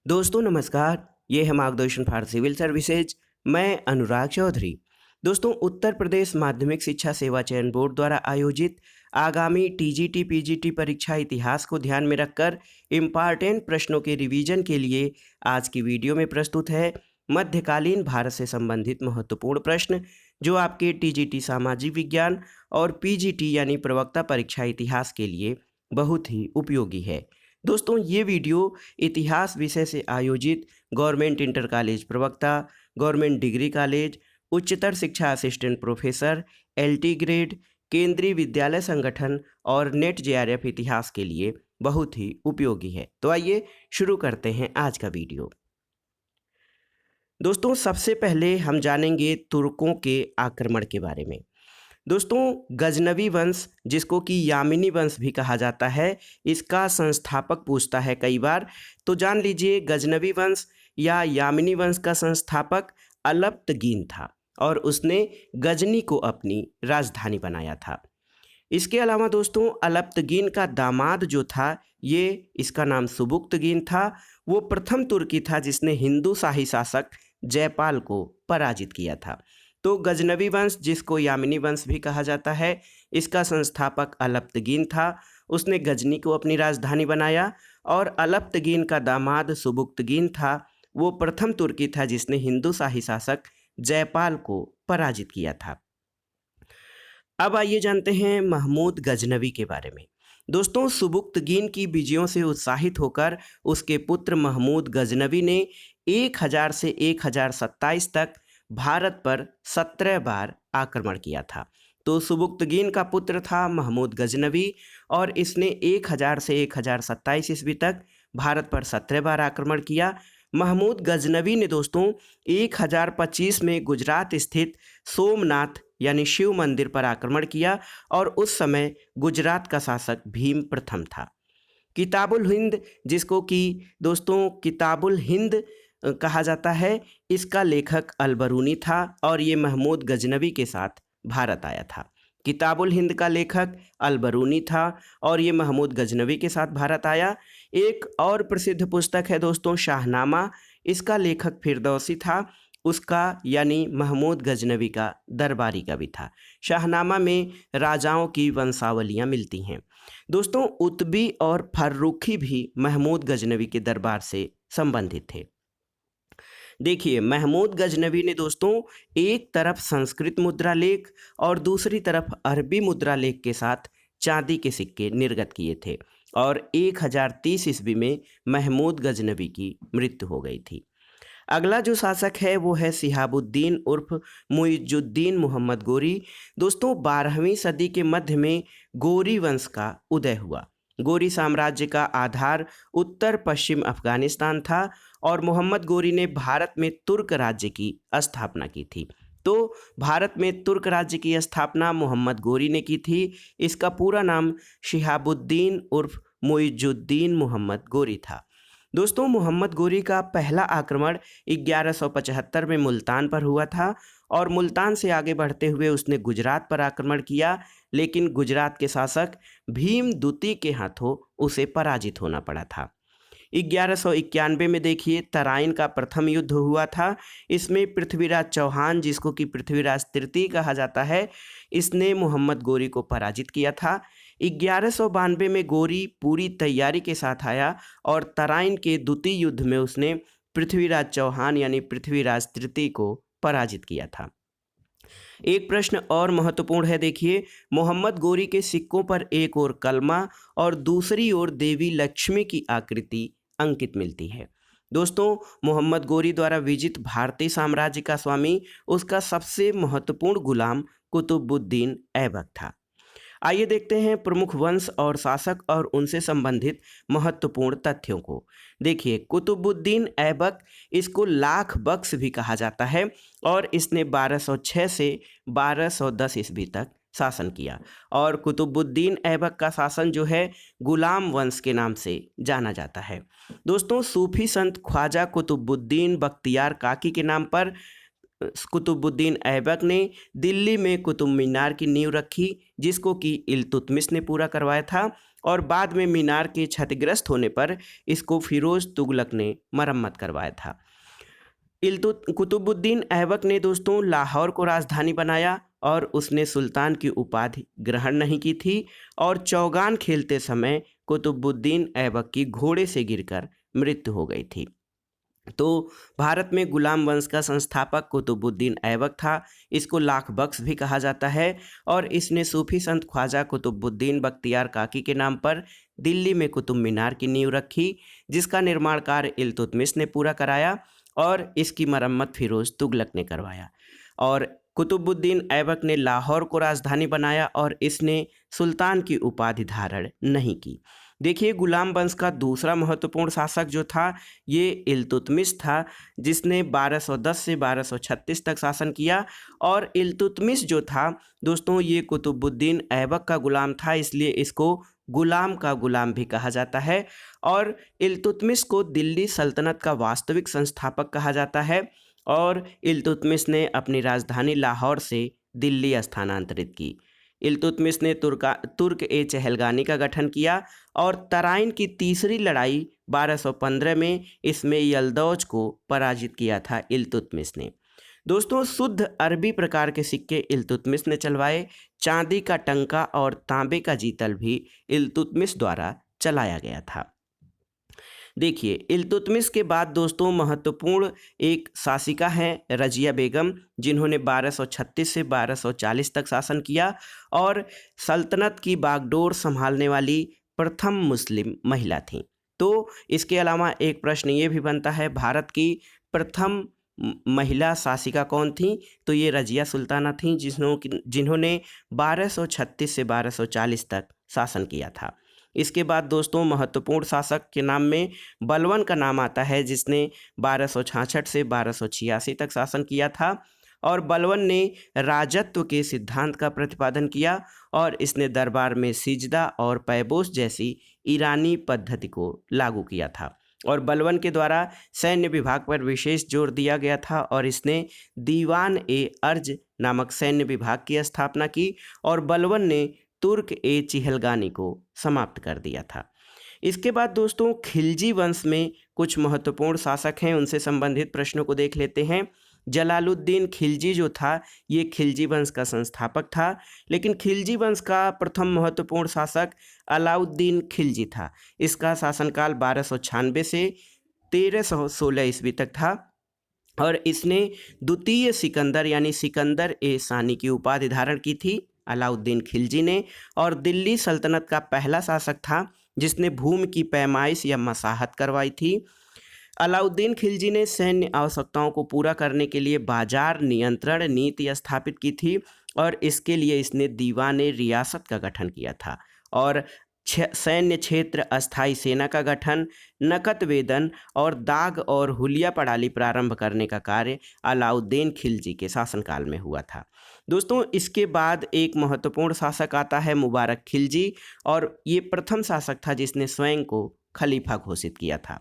दोस्तों नमस्कार। ये है मार्गदर्शन फॉर सिविल सर्विसेज। मैं अनुराग चौधरी। दोस्तों उत्तर प्रदेश माध्यमिक शिक्षा सेवा चयन बोर्ड द्वारा आयोजित आगामी टीजीटी पीजीटी परीक्षा इतिहास को ध्यान में रखकर इम्पॉर्टेंट प्रश्नों के रिवीजन के लिए आज की वीडियो में प्रस्तुत है मध्यकालीन भारत से संबंधित महत्वपूर्ण प्रश्न, जो आपके टीजीटी सामाजिक विज्ञान और पीजीटी यानी प्रवक्ता परीक्षा इतिहास के लिए बहुत ही उपयोगी है। दोस्तों ये वीडियो इतिहास विषय से आयोजित गवर्नमेंट इंटर कॉलेज प्रवक्ता, गवर्नमेंट डिग्री कॉलेज, उच्चतर शिक्षा असिस्टेंट प्रोफेसर, एलटी ग्रेड, केंद्रीय विद्यालय संगठन और नेट जेआरएफ इतिहास के लिए बहुत ही उपयोगी है। तो आइए शुरू करते हैं आज का वीडियो। दोस्तों सबसे पहले हम जानेंगे तुर्कों के आक्रमण के बारे में। दोस्तों गजनवी वंश, जिसको कि यामिनी वंश भी कहा जाता है, इसका संस्थापक पूछता है कई बार। तो जान लीजिए गजनवी वंश या यामिनी वंश का संस्थापक अलप्तगीन था और उसने गजनी को अपनी राजधानी बनाया था। इसके अलावा दोस्तों अलप्तगीन का दामाद जो था, ये इसका नाम सुबुक्तगीन था। वो प्रथम तुर्की था जिसने हिंदू शाही शासक जयपाल को पराजित किया था। तो गजनवी वंश, जिसको यामिनी वंश भी कहा जाता है, इसका संस्थापक अलप्तगीन था। उसने गजनी को अपनी राजधानी बनाया और अलप्तगीन का दामाद सुबुक्तगीन था। वो प्रथम तुर्की था जिसने हिंदू शाही शासक जयपाल को पराजित किया था। अब आइए जानते हैं महमूद गजनवी के बारे में। दोस्तों सुबुक्तगीन की विजयों से उत्साहित होकर उसके पुत्र महमूद गजनवी ने 1000 से 1027 तक भारत पर 17 बार आक्रमण किया था। तो सुबुक्तगीन का पुत्र था महमूद गजनवी और इसने 1000 से 1027 ईस्वी तक भारत पर 17 बार आक्रमण किया। महमूद गजनवी ने दोस्तों 1025 में गुजरात स्थित सोमनाथ यानी शिव मंदिर पर आक्रमण किया और उस समय गुजरात का शासक भीम प्रथम था। किताबुल हिंद, जिसको कि दोस्तों किताबुल हिंद कहा जाता है, इसका लेखक अलबरूनी था और ये महमूद गजनवी के साथ भारत आया था। किताबुल हिंद का लेखक अलबरूनी था और ये महमूद गजनवी के साथ भारत आया। एक और प्रसिद्ध पुस्तक है दोस्तों शाहनामा, इसका लेखक फिरदौसी था। उसका यानी महमूद गजनवी का दरबारी कवि था। शाहनामा में राजाओं की वंशावलियाँ मिलती हैं। दोस्तों उतबी और फर्रुखी भी महमूद गजनवी के दरबार से संबंधित थे। देखिए महमूद गजनवी ने दोस्तों एक तरफ संस्कृत मुद्रा लेख और दूसरी तरफ अरबी मुद्रा लेख के साथ चांदी के सिक्के निर्गत किए थे और 1030 ईस्वी में महमूद गजनवी की मृत्यु हो गई थी। अगला जो शासक है वो है सिहाबुद्दीन उर्फ मुइजुद्दीन मोहम्मद गोरी। दोस्तों 12वीं सदी के मध्य में गोरी वंश का उदय हुआ। गोरी साम्राज्य का आधार उत्तर पश्चिम अफगानिस्तान था और मोहम्मद गोरी ने भारत में तुर्क राज्य की स्थापना की थी। तो भारत में तुर्क राज्य की स्थापना मोहम्मद गोरी ने की थी। इसका पूरा नाम शिहाबुद्दीन उर्फ मुइजुद्दीन मोहम्मद गोरी था। दोस्तों मोहम्मद गोरी का पहला आक्रमण 1175 में मुल्तान पर हुआ था और मुल्तान से आगे बढ़ते हुए उसने गुजरात पर आक्रमण किया, लेकिन गुजरात के शासक भीम द्वितीय के हाथों उसे पराजित होना पड़ा था। 1191 में देखिए तराइन का प्रथम युद्ध हुआ था। इसमें पृथ्वीराज चौहान, जिसको कि पृथ्वीराज तृतीय कहा जाता है, इसने मोहम्मद गोरी को पराजित किया था। 1192 में गोरी पूरी तैयारी के साथ आया और तराइन के द्वितीय युद्ध में उसने पृथ्वीराज चौहान यानी पृथ्वीराज तृतीय को पराजित किया था। एक प्रश्न और महत्वपूर्ण है, देखिए मोहम्मद गोरी के सिक्कों पर एक ओर कलमा और दूसरी ओर देवी लक्ष्मी की आकृति अंकित मिलती है। दोस्तों मोहम्मद गोरी द्वारा विजित भारतीय साम्राज्य का स्वामी उसका सबसे महत्वपूर्ण गुलाम कुतुबुद्दीन ऐबक था। आइए देखते हैं प्रमुख वंश और शासक और उनसे संबंधित महत्वपूर्ण तथ्यों को। देखिए कुतुबुद्दीन ऐबक, इसको लाख बख्श भी कहा जाता है और इसने 1206 से 1210 ईस्वी तक शासन किया और कुतुबुद्दीन ऐबक का शासन जो है गुलाम वंश के नाम से जाना जाता है। दोस्तों सूफी संत ख्वाजा कुतुबुद्दीन बख्तियार काकी के नाम पर कुतुबुद्दीन ऐबक ने दिल्ली में कुतुब मीनार की नींव रखी, जिसको कि इल्तुतमिश ने पूरा करवाया था, और बाद में मीनार के क्षतिग्रस्त होने पर इसको फिरोज तुगलक ने मरम्मत करवाया था। कुतुबुद्दीन ऐबक ने दोस्तों लाहौर को राजधानी बनाया और उसने सुल्तान की उपाधि ग्रहण नहीं की थी, और चौगान खेलते समय कुतुबुद्दीन ऐबक की घोड़े से गिरकर मृत्यु हो गई थी। तो भारत में गुलाम वंश का संस्थापक कुतुबुद्दीन ऐबक था। इसको लाख बख्श भी कहा जाता है, और इसने सूफी संत ख्वाजा कुतुबुद्दीन बख्तियार काकी के नाम पर दिल्ली में कुतुब मीनार की नींव रखी, जिसका निर्माण कार्य इल्तुतमिश ने पूरा कराया और इसकी मरम्मत फिरोज तुगलक ने करवाया। और कुतुबुद्दीन ऐबक ने लाहौर को राजधानी बनाया और इसने सुल्तान की उपाधि धारण नहीं की। देखिए, गुलाम वंश का दूसरा महत्वपूर्ण शासक जो था ये इल्तुतमिश था, जिसने 1210 से 1236 तक शासन किया। और इल्तुतमिश जो था दोस्तों ये कुतुबुद्दीन ऐबक का गुलाम था, इसलिए इसको गुलाम का गुलाम भी कहा जाता है। और इल्तुतमिश को दिल्ली सल्तनत का वास्तविक संस्थापक कहा जाता है, और इल्तुतमिश ने अपनी राजधानी लाहौर से दिल्ली स्थानांतरित की। इल्तुतमिश ने तुर्क ए चहलगानी का गठन किया, और तराइन की तीसरी लड़ाई 1215 में इसमें यल्दौज को पराजित किया था इल्तुतमिश ने। दोस्तों शुद्ध अरबी प्रकार के सिक्के इल्तुतमिश ने चलवाए। चांदी का टंका और तांबे का जीतल भी इल्तुतमिश द्वारा चलाया गया था। देखिए, इल्तुतमिश के बाद दोस्तों महत्वपूर्ण एक शासिका हैं रजिया बेगम, जिन्होंने 1236 से 1240 तक शासन किया और सल्तनत की बागडोर संभालने वाली प्रथम मुस्लिम महिला थीं। तो इसके अलावा एक प्रश्न ये भी बनता है, भारत की प्रथम महिला शासिका कौन थी? तो ये रजिया सुल्ताना थीं, जिन्होंने 1236 से 1240 तक शासन किया था। इसके बाद दोस्तों महत्वपूर्ण शासक के नाम में बलवन का नाम आता है, जिसने 1266 से 1286 तक शासन किया था। और बलवन ने राजत्व के सिद्धांत का प्रतिपादन किया, और इसने दरबार में सिजदा और पैबोस जैसी ईरानी पद्धति को लागू किया था। और बलवन के द्वारा सैन्य विभाग पर विशेष जोर दिया गया था, और इसने दीवान ए अर्ज नामक सैन्य विभाग की स्थापना की, और बलवन ने तुर्क ए चिहलगानी को समाप्त कर दिया था। इसके बाद दोस्तों खिलजी वंश में कुछ महत्वपूर्ण शासक हैं, उनसे संबंधित प्रश्नों को देख लेते हैं। जलालुद्दीन खिलजी जो था ये खिलजी वंश का संस्थापक था, लेकिन खिलजी वंश का प्रथम महत्वपूर्ण शासक अलाउद्दीन खिलजी था। इसका शासनकाल 1296 से 1316 ईस्वी तक था, और इसने द्वितीय सिकंदर यानी सिकंदर ए सानी की उपाधि धारण की थी अलाउद्दीन खिलजी ने, और दिल्ली सल्तनत का पहला शासक था जिसने भूमि की पैमाइश या मसाहत करवाई थी। अलाउद्दीन खिलजी ने सैन्य आवश्यकताओं को पूरा करने के लिए बाजार नियंत्रण नीति स्थापित की थी, और इसके लिए इसने दीवान रियासत का गठन किया था, और सैन्य क्षेत्र, अस्थाई सेना का गठन, नकद वेतन और दाग और हुलिया पड़ाली प्रारंभ करने का कार्य अलाउद्दीन खिलजी के शासनकाल में हुआ था। दोस्तों इसके बाद एक महत्वपूर्ण शासक आता है मुबारक खिलजी, और ये प्रथम शासक था जिसने स्वयं को खलीफा घोषित किया था।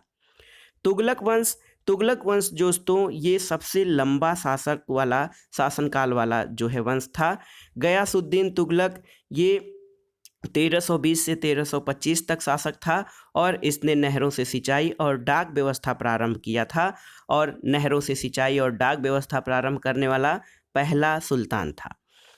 तुगलक वंश दोस्तों ये सबसे लंबा शासनकाल वाला जो है वंश था। गयासुद्दीन तुगलक ये 1320 से 1325 तक शासक था, और इसने नहरों से सिंचाई और डाक व्यवस्था प्रारंभ किया था, और नहरों से सिंचाई और डाक व्यवस्था प्रारंभ करने वाला पहला सुल्तान था।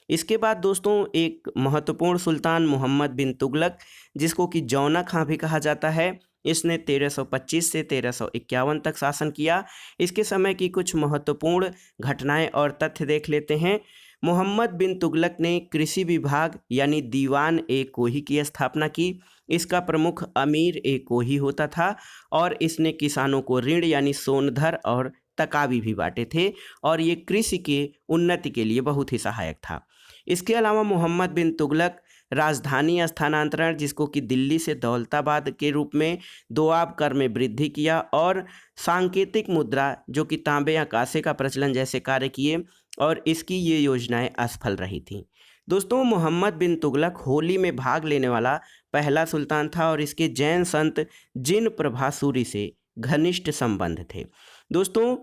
इसके बाद दोस्तों एक महत्वपूर्ण सुल्तान मोहम्मद बिन तुगलक, जिसको कि जौना खां भी कहा जाता है, इसने 1325 से 1351 तक शासन किया। इसके समय की कुछ महत्वपूर्ण घटनाएं और तथ्य देख लेते हैं। मोहम्मद बिन तुगलक ने कृषि विभाग यानी दीवान ए कोही की स्थापना की। इसका प्रमुख अमीर ए कोही होता था, और इसने किसानों को ऋण यानी सोनधर और तकावी भी बांटे थे, और ये कृषि के उन्नति के लिए बहुत ही सहायक था। इसके अलावा मोहम्मद बिन तुगलक राजधानी स्थानांतरण, जिसको कि दिल्ली से दौलताबाद के रूप में दोआब कर में वृद्धि किया, और सांकेतिक मुद्रा जो कि तांबे या कांसे का प्रचलन जैसे कार्य किए, और इसकी ये योजनाएं असफल रही थीं। दोस्तों मोहम्मद बिन तुगलक होली में भाग लेने वाला पहला सुल्तान था, और इसके जैन संत जिन प्रभासूरी से घनिष्ठ संबंध थे। दोस्तों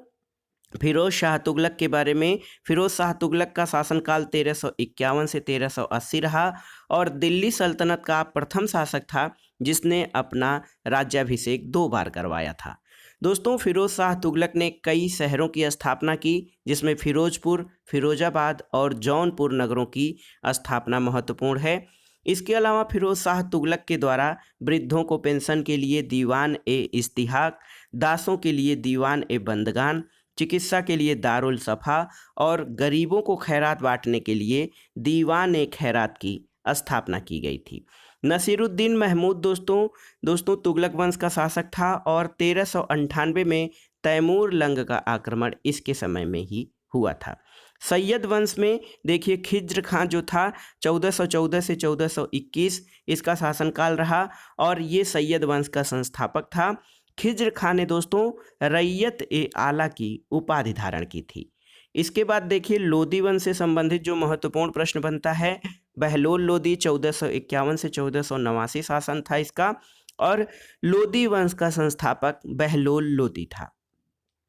फिरोज शाह तुगलक के बारे में, फिरोज शाह तुगलक का शासनकाल 1351 से 1380 रहा और दिल्ली सल्तनत का प्रथम शासक था जिसने अपना राज्याभिषेक 2 बार करवाया था। दोस्तों, फिरोज शाह तुगलक ने कई शहरों की स्थापना की जिसमें फिरोजपुर, फिरोजाबाद और जौनपुर नगरों की स्थापना महत्वपूर्ण है। इसके अलावा फिरोज शाह तुगलक के द्वारा वृद्धों को पेंशन के लिए दीवान ए इस्तिहाक, दासों के लिए दीवान ए बंदगान, चिकित्सा के लिए दारुल सफ़ा और गरीबों को खैरात बांटने के लिए दीवान ए खैरात की स्थापना की गई थी। नसीरुद्दीन महमूद दोस्तों तुगलक वंश का शासक था और 1398 में तैमूर लंग का आक्रमण इसके समय में ही हुआ था। सैयद वंश में देखिए खिज्र खां जो था 1414 से 1421 इसका शासनकाल रहा और ये सैयद वंश का संस्थापक था। खिज्र खां ने दोस्तों रैयत ए आला की उपाधि धारण की थी। इसके बाद देखिए लोदी वंश से संबंधित जो महत्वपूर्ण प्रश्न बनता है, बहलोल लोदी 1451 से 1489 शासन था इसका और लोदी वंश का संस्थापक बहलोल लोदी था।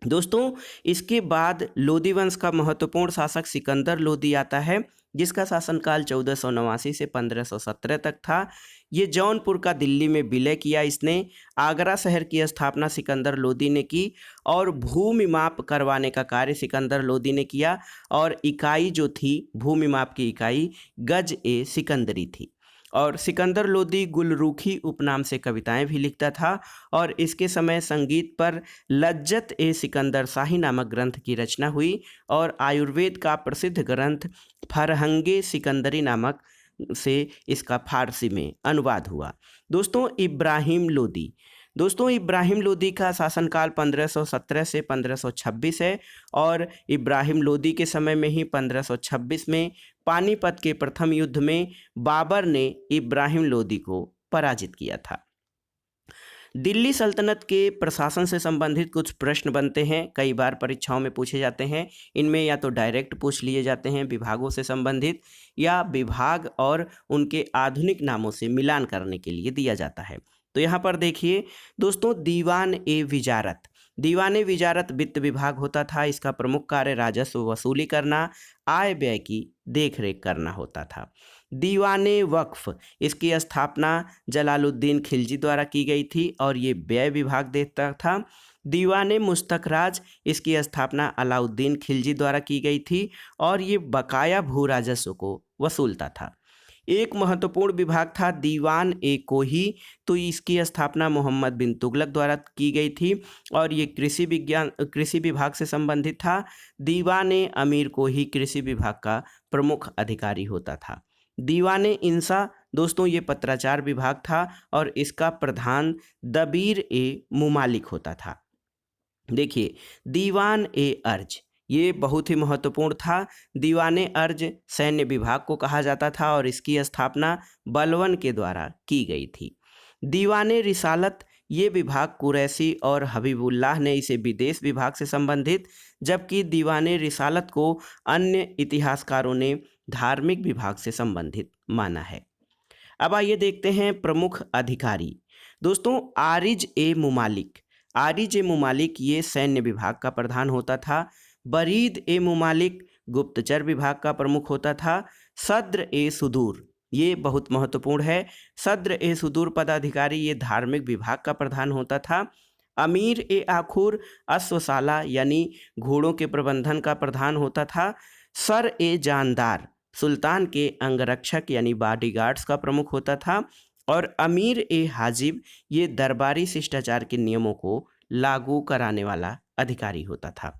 दोस्तों, इसके बाद लोदी वंश का महत्वपूर्ण शासक सिकंदर लोदी आता है जिसका शासनकाल 1489 से 1517 तक था। ये जौनपुर का दिल्ली में विलय किया इसने। आगरा शहर की स्थापना सिकंदर लोदी ने की और भूमि माप करवाने का कार्य सिकंदर लोदी ने किया और इकाई जो थी भूमि माप की इकाई गज ए सिकंदरी थी। और सिकंदर लोदी गुलरूखी उपनाम से कविताएं भी लिखता था और इसके समय संगीत पर लज्जत ए सिकंदर शाही नामक ग्रंथ की रचना हुई और आयुर्वेद का प्रसिद्ध ग्रंथ फरहंगे सिकंदरी नामक से इसका फारसी में अनुवाद हुआ। दोस्तों, इब्राहिम लोदी का शासनकाल 1517 से 1526 है और इब्राहिम लोदी के समय में ही 1526 में पानीपत के प्रथम युद्ध में बाबर ने इब्राहिम लोदी को पराजित किया था। दिल्ली सल्तनत के प्रशासन से संबंधित कुछ प्रश्न बनते हैं, कई बार परीक्षाओं में पूछे जाते हैं। इनमें या तो डायरेक्ट पूछ लिए जाते हैं विभागों से संबंधित या विभाग और उनके आधुनिक नामों से मिलान करने के लिए दिया जाता है। तो यहाँ पर देखिए दोस्तों, दीवान ए विजारत वित्त विभाग होता था। इसका प्रमुख कार्य राजस्व वसूली करना, आय व्यय की देखरेख करना होता था। दीवाने वक्फ, इसकी स्थापना जलालुद्दीन खिलजी द्वारा की गई थी और ये व्यय विभाग देखता था। दीवाने मुस्तखराज, इसकी स्थापना अलाउद्दीन खिलजी द्वारा की गई थी और ये बकाया भू राजस्व को वसूलता था। एक महत्वपूर्ण विभाग था दीवान ए कोही, तो इसकी स्थापना मोहम्मद बिन तुगलक द्वारा की गई थी और ये कृषि विभाग से संबंधित था। दीवान ए अमीर कोही कृषि विभाग का प्रमुख अधिकारी होता था। दीवान ए इंसा दोस्तों ये पत्राचार विभाग था और इसका प्रधान दबीर ए मुमालिक होता था। देखिए, दीवान ए अर्ज ये बहुत ही महत्वपूर्ण था। दीवाने अर्ज सैन्य विभाग को कहा जाता था और इसकी स्थापना बलवन के द्वारा की गई थी। दीवाने रिसालत ये विभाग कुरैशी और हबीबुल्लाह ने इसे विदेश विभाग से संबंधित, जबकि दीवाने रिसालत को अन्य इतिहासकारों ने धार्मिक विभाग से संबंधित माना है। अब आइए देखते हैं प्रमुख अधिकारी। दोस्तों, आरिज ए मुमालिक ये सैन्य विभाग का प्रधान होता था। बरीद ए मुमालिक गुप्तचर विभाग का प्रमुख होता था। सद्र ए सुदूर ये बहुत महत्वपूर्ण है। सद्र ए सुदूर पदाधिकारी ये धार्मिक विभाग का प्रधान होता था। अमीर ए आखुर अश्वशाला यानी घोड़ों के प्रबंधन का प्रधान होता था। सर ए जानदार सुल्तान के अंगरक्षक यानी बॉडीगार्ड्स का प्रमुख होता था और अमीर ए हाजिब ये दरबारी शिष्टाचार के नियमों को लागू कराने वाला अधिकारी होता था।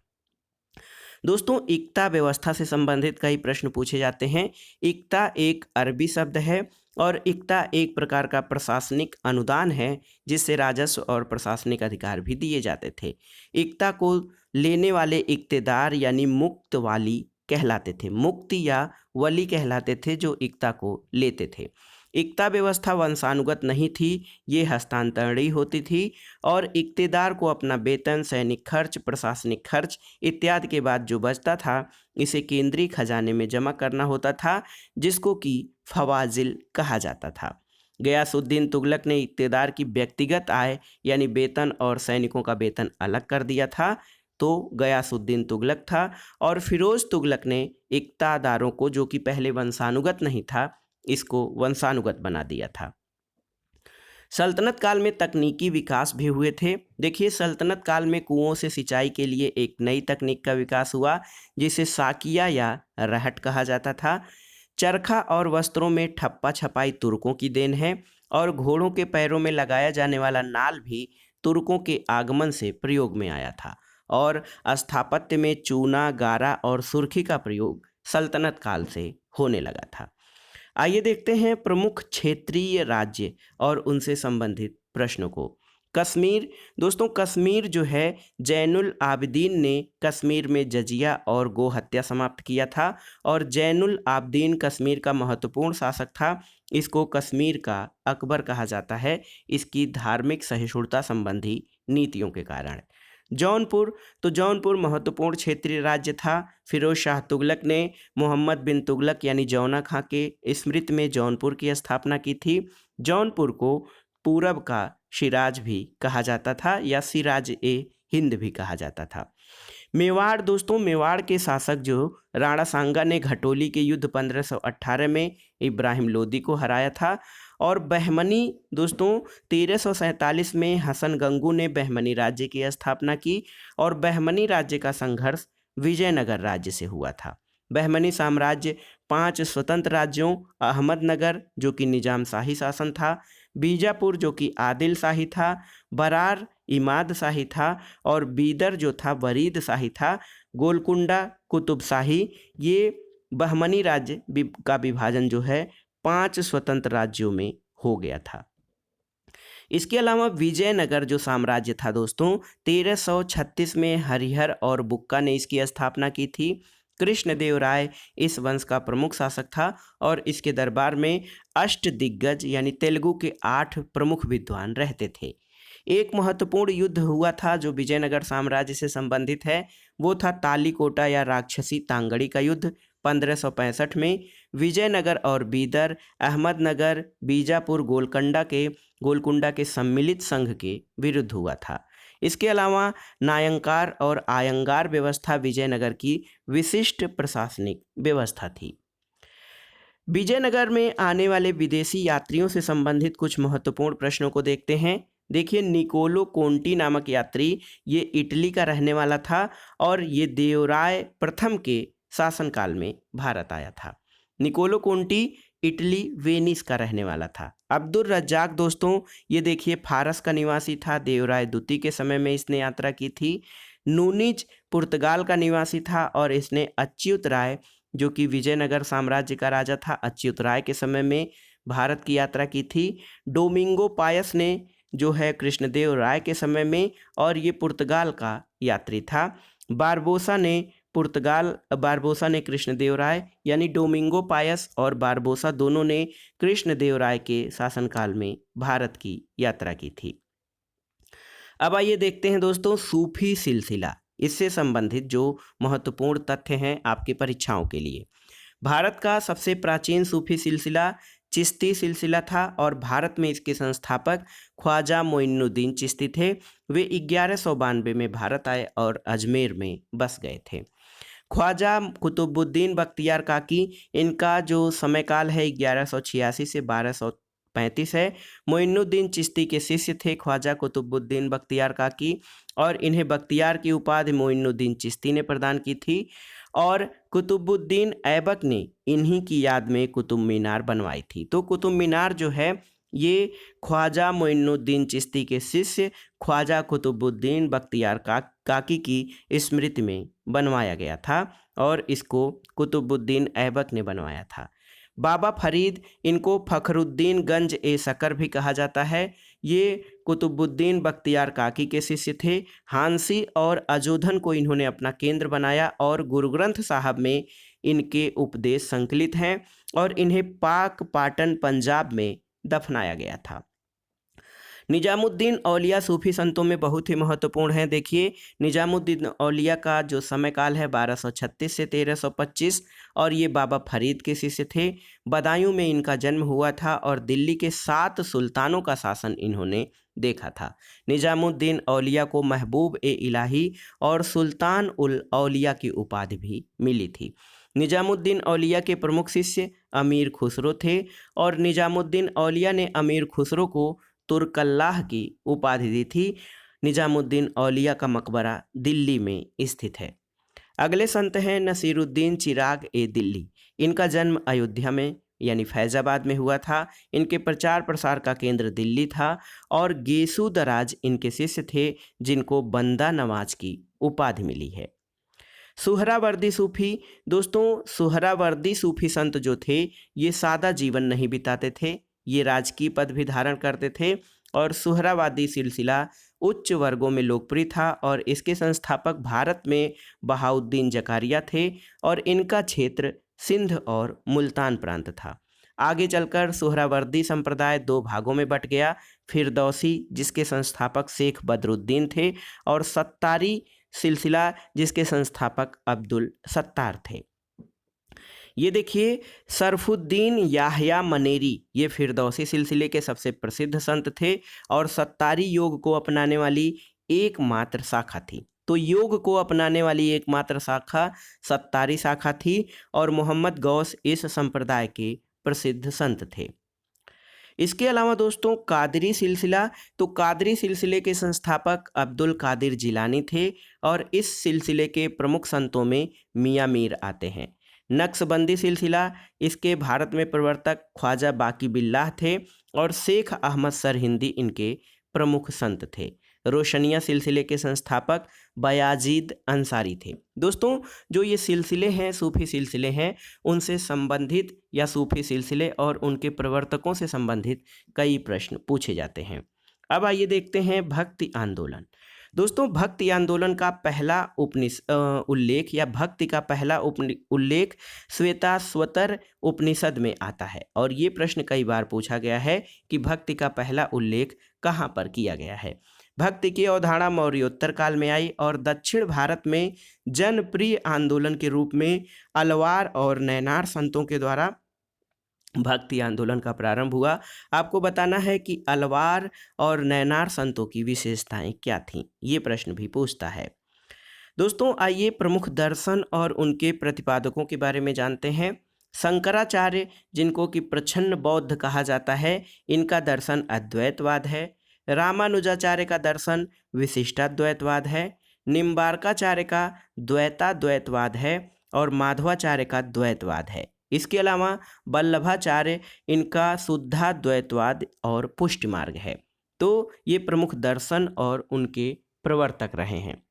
दोस्तों, इक्ता व्यवस्था से संबंधित कई प्रश्न पूछे जाते हैं। इक्ता एक अरबी शब्द है और इक्ता एक प्रकार का प्रशासनिक अनुदान है जिससे राजस्व और प्रशासनिक अधिकार भी दिए जाते थे। इक्ता को लेने वाले इक्तेदार यानी मुक्त वाली कहलाते थे, मुक्ति या वली कहलाते थे जो इक्ता को लेते थे। इक्ता व्यवस्था वंशानुगत नहीं थी, ये हस्तांतरणीय होती थी और इक्तेदार को अपना वेतन, सैनिक खर्च, प्रशासनिक खर्च इत्यादि के बाद जो बचता था इसे केंद्रीय खजाने में जमा करना होता था जिसको कि फवाजिल कहा जाता था। गयासुद्दीन तुगलक ने इक्तेदार की व्यक्तिगत आय यानी वेतन और सैनिकों का वेतन अलग कर दिया था। तो गयासुद्दीन तुगलक था और फिरोज तुगलक ने इक्तादारों को, जो कि पहले वंशानुगत नहीं था, इसको वंशानुगत बना दिया था। सल्तनत काल में तकनीकी विकास भी हुए थे। देखिए, सल्तनत काल में कुओं से सिंचाई के लिए एक नई तकनीक का विकास हुआ जिसे साकिया या रहट कहा जाता था। चरखा और वस्त्रों में ठप्पा छपाई तुर्कों की देन है और घोड़ों के पैरों में लगाया जाने वाला नाल भी तुर्कों के आगमन से प्रयोग में आया था। और स्थापत्य में चूना, गारा और सुर्खी का प्रयोग सल्तनत काल से होने लगा था। आइए देखते हैं प्रमुख क्षेत्रीय राज्य और उनसे संबंधित प्रश्नों को। कश्मीर, दोस्तों कश्मीर जो है, जैनुल आबिदीन ने कश्मीर में जजिया और गो हत्या समाप्त किया था और जैनुल आबिदीन कश्मीर का महत्वपूर्ण शासक था। इसको कश्मीर का अकबर कहा जाता है, इसकी धार्मिक सहिष्णुता संबंधी नीतियों के कारण। जौनपुर, तो जौनपुर महत्वपूर्ण क्षेत्रीय राज्य था। फिरोज शाह तुगलक ने मोहम्मद बिन तुगलक यानी जौना खां के स्मृति में जौनपुर की स्थापना की थी। जौनपुर को पूरब का शिराज भी कहा जाता था या सिराज ए हिंद भी कहा जाता था। मेवाड़, दोस्तों मेवाड़ के शासक जो राणा सांगा ने घटोली के युद्ध 1518 में इब्राहिम लोदी को हराया था। और बहमनी, दोस्तों 1347 में हसन गंगू ने बहमनी राज्य की स्थापना की और बहमनी राज्य का संघर्ष विजयनगर राज्य से हुआ था। बहमनी साम्राज्य 5 स्वतंत्र राज्यों, अहमदनगर जो कि निजाम शाही शासन था, बीजापुर जो कि आदिल शाही था, बरार इमाद शाही था और बीदर जो था वरीद शाही था, गोलकुंडा कुतुब शाही, ये बहमनी राज्य का विभाजन जो है 5 स्वतंत्र राज्यों में हो गया था। इसके अलावा विजयनगर जो साम्राज्य था दोस्तों, 1336 में हरिहर और बुक्का ने इसकी स्थापना की थी। कृष्णदेव राय इस वंश का प्रमुख शासक था और इसके दरबार में अष्टदिग्गज यानी तेलुगु के 8 प्रमुख विद्वान रहते थे। एक महत्वपूर्ण युद्ध हुआ था जो विजयनगर साम्राज्य से संबंधित है, वो था तालीकोटा या राक्षसी तांगड़ी का युद्ध 1565 में। विजयनगर और बीदर, अहमदनगर, बीजापुर, गोलकुंडा के सम्मिलित संघ के विरुद्ध हुआ था। इसके अलावा नायंकार और आयंगार व्यवस्था विजयनगर की विशिष्ट प्रशासनिक व्यवस्था थी। विजयनगर में आने वाले विदेशी यात्रियों से संबंधित कुछ महत्वपूर्ण प्रश्नों को देखते हैं। देखिए, निकोलो कोंटी नामक यात्री, ये इटली का रहने वाला था और ये देवराय प्रथम के शासनकाल में भारत आया था। निकोलो कोंटी इटली वेनिस का रहने वाला था। अब्दुल रज्जाक, दोस्तों ये देखिए फारस का निवासी था, देवराय द्वितीय के समय में इसने यात्रा की थी। नूनिज पुर्तगाल का निवासी था और इसने अच्युत राय जो कि विजयनगर साम्राज्य का राजा था, अच्युत राय के समय में भारत की यात्रा की थी। डोमिंगो पायस ने जो है कृष्णदेव राय के समय में, और ये पुर्तगाल का यात्री था। बारबोसा ने कृष्णदेव राय यानी डोमिंगो पायस और बारबोसा दोनों ने कृष्णदेव राय के शासनकाल में भारत की यात्रा की थी। अब आइए देखते हैं दोस्तों सूफी सिलसिला, इससे संबंधित जो महत्वपूर्ण तथ्य हैं आपकी परीक्षाओं के लिए। भारत का सबसे प्राचीन सूफी सिलसिला चिश्ती सिलसिला था और भारत में इसके संस्थापक ख्वाजा मोइनुद्दीन चिश्ती थे। वे 1192 में भारत आए और अजमेर में बस गए थे। ख्वाजा कुतुबुद्दीन बख्तियार काकी, इनका जो समयकाल है 1186 से 1235 है। मोइनुद्दीन चिश्ती के शिष्य थे ख्वाजा कुतुबुद्दीन बख्तियार काकी और इन्हें बख्तियार की उपाधि मोइनुद्दीन चिश्ती ने प्रदान की थी। और कुतुबुद्दीन ऐबक ने इन्हीं की याद में कुतुब मीनार बनवाई थी। तो कुतुब मीनार जो है ये ख्वाजा मोइनुद्दीन चिश्ती के शिष्य ख्वाजा कुतुबुद्दीन बख्तियार काकी की स्मृति में बनवाया गया था और इसको कुतुबुद्दीन ऐबक ने बनवाया था। बाबा फरीद, इनको फखरुद्दीन गंज ए शकर भी कहा जाता है, ये कुतुबुद्दीन बख्तियार काकी के शिष्य थे। हांसी और अजोधन को इन्होंने अपना केंद्र बनाया और गुरु ग्रंथ साहब में इनके उपदेश संकलित हैं और इन्हें पाक पाटन पंजाब में दफनाया गया था। निजामुद्दीन औलिया सूफी संतों में बहुत ही महत्वपूर्ण है। देखिए, निजामुद्दीन औलिया का जो समयकाल है 1236 से 1325 और ये बाबा फरीद के शिष्य थे। बदायूं में इनका जन्म हुआ था और दिल्ली के 7 सुल्तानों का शासन इन्होंने देखा था। निजामुद्दीन औलिया को महबूब ए इलाही और सुल्तान उल औलिया की उपाधि भी मिली थी। निजामुद्दीन औलिया के प्रमुख शिष्य अमीर खुसरो थे और निजामुद्दीन औलिया ने अमीर खुसरो को तुर्कल्लाह की उपाधि दी थी। निजामुद्दीन औलिया का मकबरा दिल्ली में स्थित है। अगले संत हैं नसीरुद्दीन चिराग ए दिल्ली। इनका जन्म अयोध्या में यानी फैज़ाबाद में हुआ था। इनके प्रचार प्रसार का केंद्र दिल्ली था और गेसु दराज इनके शिष्य थे जिनको बंदा नवाज की उपाधि मिली है। सुहरावर्दी सूफी। दोस्तों, सुहरावर्दी सूफी संत जो थे ये सादा जीवन नहीं बिताते थे, ये राजकीय पद भी धारण करते थे और सुहरावादी सिलसिला उच्च वर्गों में लोकप्रिय था और इसके संस्थापक भारत में बहाउद्दीन जकारिया थे और इनका क्षेत्र सिंध और मुल्तान प्रांत था। आगे चलकर सुहरावर्दी संप्रदाय दो भागों में बट गया। फिरदौसी जिसके संस्थापक शेख बदरुद्दीन थे और सत्तारी सिलसिला जिसके संस्थापक अब्दुल सत्तार थे। ये देखिए सरफुद्दीन याहया मनेरी ये फिरदौसी सिलसिले के सबसे प्रसिद्ध संत थे और सत्तारी योग को अपनाने वाली एकमात्र शाखा थी। तो योग को अपनाने वाली एकमात्र शाखा सत्तारी शाखा थी और मोहम्मद गौस इस संप्रदाय के प्रसिद्ध संत थे। इसके अलावा दोस्तों कादरी सिलसिला। तो कादरी सिलसिले के संस्थापक अब्दुल कादिर जिलानी थे और इस सिलसिले के प्रमुख संतों में मियाँ मीर आते हैं। नक्शबंदी सिलसिला, इसके भारत में प्रवर्तक ख्वाजा बाकी बिल्लाह थे और शेख अहमद सरहिंदी इनके प्रमुख संत थे। रोशनिया सिलसिले के संस्थापक बयाजीद अंसारी थे। दोस्तों, जो ये सिलसिले हैं, सूफी सिलसिले हैं, उनसे संबंधित या सूफी सिलसिले और उनके प्रवर्तकों से संबंधित कई प्रश्न पूछे जाते हैं। अब आइए देखते हैं भक्ति आंदोलन। दोस्तों, भक्ति आंदोलन का पहला उल्लेख या भक्ति का पहला उल्लेख श्वेताश्वतर उपनिषद में आता है और ये प्रश्न कई बार पूछा गया है कि भक्ति का पहला उल्लेख कहाँ पर किया गया है। भक्ति की अवधारणा मौर्योत्तर काल में आई और दक्षिण भारत में जनप्रिय आंदोलन के रूप में अलवार और नैनार संतों के द्वारा भक्ति आंदोलन का प्रारंभ हुआ। आपको बताना है कि अलवार और नैनार संतों की विशेषताएं क्या थीं, ये प्रश्न भी पूछता है। दोस्तों, आइए प्रमुख दर्शन और उनके प्रतिपादकों के बारे में जानते हैं। शंकराचार्य, जिनको कि प्रच्छन्न बौद्ध कहा जाता है, इनका दर्शन अद्वैतवाद है। रामानुजाचार्य का दर्शन विशिष्टाद्वैतवाद है। निम्बार्काचार्य का द्वैताद्वैतवाद है और माधवाचार्य का द्वैतवाद है। इसके अलावा वल्लभाचार्य, इनका शुद्धाद्वैतवाद और पुष्टि मार्ग है। तो ये प्रमुख दर्शन और उनके प्रवर्तक रहे हैं।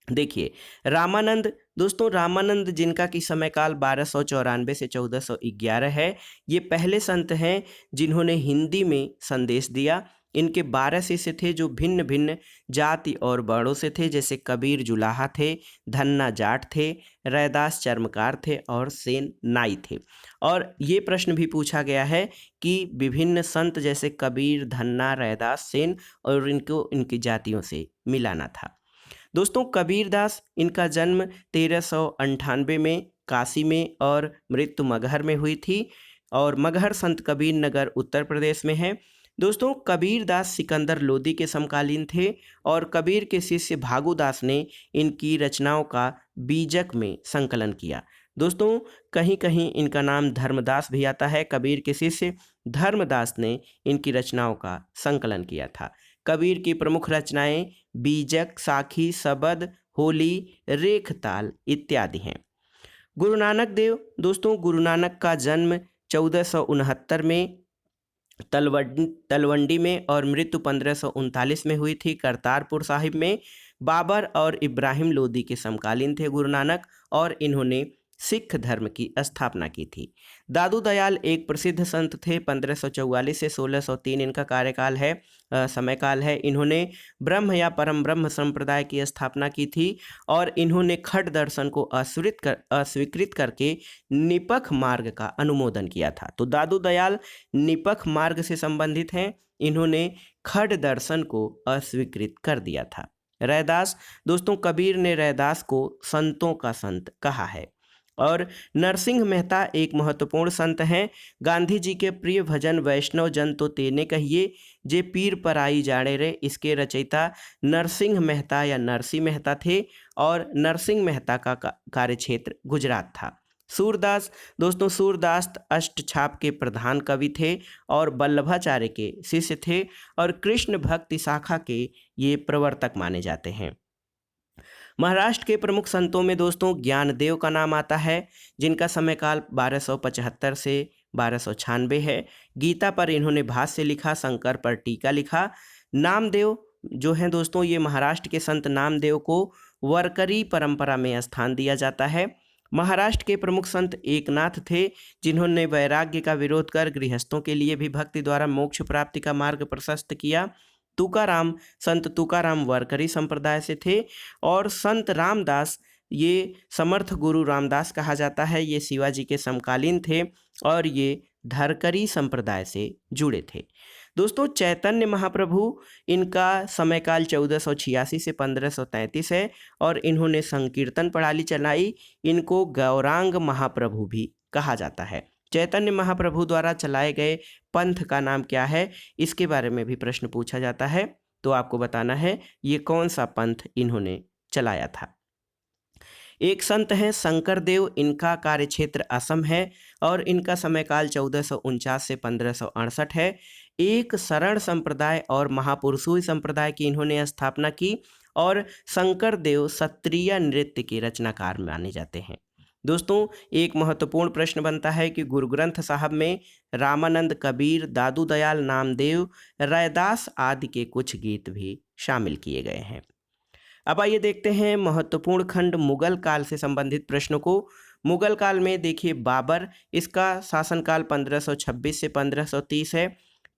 देखिए रामानंद। दोस्तों, रामानंद जिनका कि समयकाल 1294 से 1411 है, ये पहले संत हैं जिन्होंने हिंदी में संदेश दिया। इनके 12 शिष्य थे जो भिन्न भिन्न जाति और वर्णों से थे, जैसे कबीर जुलाहा थे, धन्ना जाट थे, रैदास चर्मकार थे और सेन नाई थे। और ये प्रश्न भी पूछा गया है कि विभिन्न संत जैसे कबीर, धन्ना, रैदास, सेन और इनको इनकी जातियों से मिलाना था। दोस्तों, कबीरदास, इनका जन्म 1398 में काशी में और मृत्यु मगहर में हुई थी और मगहर संत कबीर नगर उत्तर प्रदेश में है। दोस्तों, कबीरदास सिकंदर लोदी के समकालीन थे और कबीर के शिष्य भागुदास ने इनकी रचनाओं का बीजक में संकलन किया। दोस्तों, कहीं कहीं इनका नाम धर्मदास भी आता है। कबीर के शिष्य धर्मदास ने इनकी रचनाओं का संकलन किया था। कबीर की प्रमुख रचनाएं बीजक, साखी, सबद, होली, रेखताल इत्यादि हैं। गुरु नानक देव। दोस्तों, गुरु नानक का जन्म 1469 में तलवंडी में और मृत्यु 1539 में हुई थी करतारपुर साहिब में। बाबर और इब्राहिम लोदी के समकालीन थे गुरु नानक और इन्होंने सिख धर्म की स्थापना की थी। दादू दयाल एक प्रसिद्ध संत थे। 1544 से 1603 इनका कार्यकाल है, समयकाल है। इन्होंने ब्रह्म या परम ब्रह्म संप्रदाय की स्थापना की थी और इन्होंने खट दर्शन को अस्वीकृत करके निपख मार्ग का अनुमोदन किया था। तो दादू दयाल निपख मार्ग से संबंधित हैं। इन्होंने खट दर्शन को अस्वीकृत कर दिया था। रैदास। दोस्तों, कबीर ने रैदास को संतों का संत कहा है। और नरसिंह मेहता एक महत्वपूर्ण संत हैं। गांधी जी के प्रिय भजन वैष्णव जन तो तेने कहिए, जे पीर पर आई जाड़े रे, इसके रचयिता नरसिंह मेहता या नरसी मेहता थे और नरसिंह मेहता का कार्यक्षेत्र गुजरात था। सूरदास, दोस्तों सूरदास अष्टछाप के प्रधान कवि थे और वल्लभाचार्य के शिष्य थे और कृष्ण भक्ति शाखा के ये प्रवर्तक माने जाते हैं। महाराष्ट्र के प्रमुख संतों में दोस्तों ज्ञानदेव का नाम आता है, जिनका समयकाल 1275 से 1296 है। गीता पर इन्होंने भाष्य लिखा, शंकर पर टीका लिखा। नामदेव जो हैं दोस्तों, ये महाराष्ट्र के संत नामदेव को वरकरी परंपरा में स्थान दिया जाता है। महाराष्ट्र के प्रमुख संत एकनाथ थे, जिन्होंने वैराग्य का विरोध कर गृहस्थों के लिए भी भक्ति द्वारा मोक्ष प्राप्ति का मार्ग प्रशस्त किया। तुकाराम, संत तुकाराम वरकरी संप्रदाय से थे और संत रामदास, ये समर्थ गुरु रामदास कहा जाता है, ये शिवाजी के समकालीन थे और ये धरकरी संप्रदाय से जुड़े थे। दोस्तों चैतन्य महाप्रभु, इनका समयकाल 1486 से 1533 है और इन्होंने संकीर्तन प्रणाली चलाई। इनको गौरांग महाप्रभु भी कहा जाता है। चैतन्य महाप्रभु द्वारा चलाए गए पंथ का नाम क्या है, इसके बारे में भी प्रश्न पूछा जाता है, तो आपको बताना है ये कौन सा पंथ इन्होंने चलाया था। एक संत हैं शंकरदेव, इनका कार्यक्षेत्र असम है और इनका समयकाल 1449 से 1568 है। एक शरण संप्रदाय और महापुरुषों संप्रदाय की इन्होंने स्थापना की और शंकरदेव सत्रिय नृत्य के रचनाकार माने जाते हैं। दोस्तों एक महत्वपूर्ण प्रश्न बनता है कि गुरु ग्रंथ साहब में रामानंद, कबीर, दादू दयाल, नामदेव, रैदास आदि के कुछ गीत भी शामिल किए गए हैं। अब आइए देखते हैं महत्वपूर्ण खंड मुगल काल से संबंधित प्रश्नों को। मुगल काल में देखिए बाबर, इसका शासनकाल 1526 से 1530 है।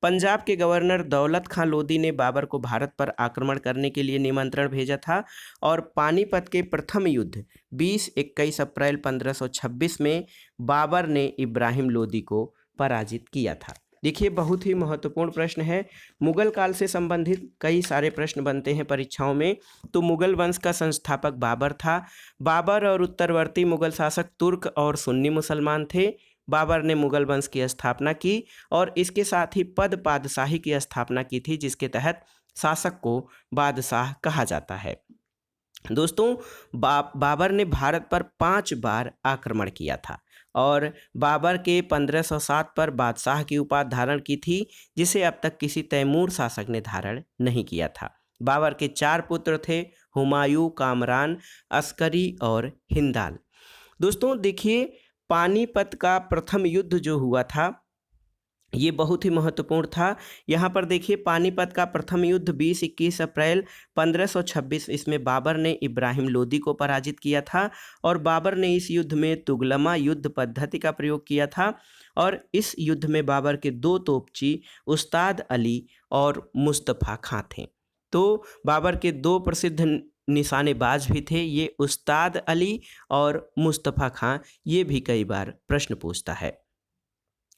पंजाब के गवर्नर दौलत खां लोदी ने बाबर को भारत पर आक्रमण करने के लिए निमंत्रण भेजा था और पानीपत के प्रथम युद्ध 20-21 अप्रैल 1526 में बाबर ने इब्राहिम लोदी को पराजित किया था। देखिए बहुत ही महत्वपूर्ण प्रश्न है। मुगल काल से संबंधित कई सारे प्रश्न बनते हैं परीक्षाओं में। तो मुगल वंश का संस्थापक बाबर था। बाबर और उत्तरवर्ती मुगल शासक तुर्क और सुन्नी मुसलमान थे। बाबर ने मुगल वंश की स्थापना की और इसके साथ ही पद बादशाही की स्थापना की थी, जिसके तहत शासक को बादशाह कहा जाता है। दोस्तों बाबर ने भारत पर 5 बार आक्रमण किया था और बाबर के 1507 पर बादशाह की उपाधि धारण की थी, जिसे अब तक किसी तैमूर शासक ने धारण नहीं किया था। बाबर के 4 पुत्र थे, हुमायूं, कामरान, अस्करी और हिंदाल। दोस्तों देखिए पानीपत का प्रथम युद्ध जो हुआ था ये बहुत ही महत्वपूर्ण था। यहाँ पर देखिए पानीपत का प्रथम युद्ध 20-21 अप्रैल 1526 इसमें बाबर ने इब्राहिम लोदी को पराजित किया था और बाबर ने इस युद्ध में तुगलमा युद्ध पद्धति का प्रयोग किया था और इस युद्ध में बाबर के 2 तोपची उस्ताद अली और मुस्तफ़ा खां थे। तो बाबर के 2 प्रसिद्ध निशानेबाज भी थे, ये उस्ताद अली और मुस्तफ़ा खां, ये भी कई बार प्रश्न पूछता है।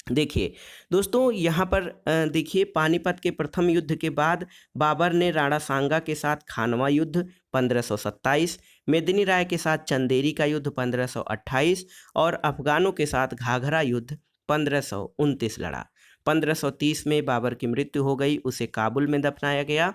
देखिए दोस्तों यहाँ पर देखिए पानीपत के प्रथम युद्ध के बाद बाबर ने राणा सांगा के साथ खानवा युद्ध 1527, मेदिनी राय के साथ चंदेरी का युद्ध 1528 और अफगानों के साथ घाघरा युद्ध 1529 लड़ा। 1530 में बाबर की मृत्यु हो गई, उसे काबुल में दफनाया गया।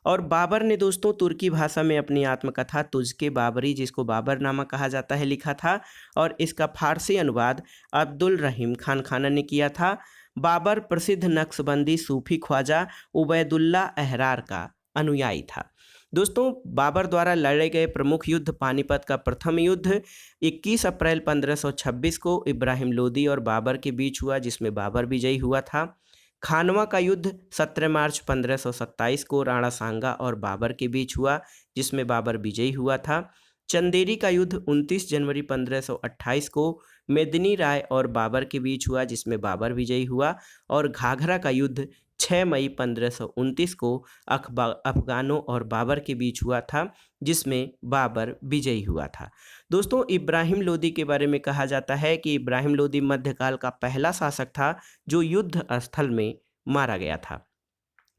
और बाबर ने दोस्तों तुर्की भाषा में अपनी आत्मकथा तुझके बाबरी, जिसको बाबरनामा कहा जाता है, लिखा था और इसका फारसी अनुवाद अब्दुल रहीम खान खाना ने किया था। बाबर प्रसिद्ध नक्शबंदी सूफी ख्वाजा उबैदुल्ला अहरार का अनुयायी था। दोस्तों बाबर द्वारा लड़े गए प्रमुख युद्ध पानीपत का प्रथम युद्ध 21 अप्रैल 1526 को इब्राहिम लोदी और बाबर के बीच हुआ, जिसमें बाबर विजयी हुआ था। खानवा का युद्ध 17 मार्च 1527 को राणा सांगा और बाबर के बीच हुआ, जिसमें बाबर विजयी हुआ था। चंदेरी का युद्ध 29 जनवरी 1528 को मेदिनी राय और बाबर के बीच हुआ, जिसमें बाबर विजयी हुआ। और घाघरा का युद्ध 6 मई 1529 को अफगानों और बाबर के बीच हुआ था, जिसमें बाबर विजयी हुआ था। दोस्तों इब्राहिम लोदी के बारे में कहा जाता है कि इब्राहिम लोदी मध्यकाल का पहला शासक था जो युद्ध स्थल में मारा गया था।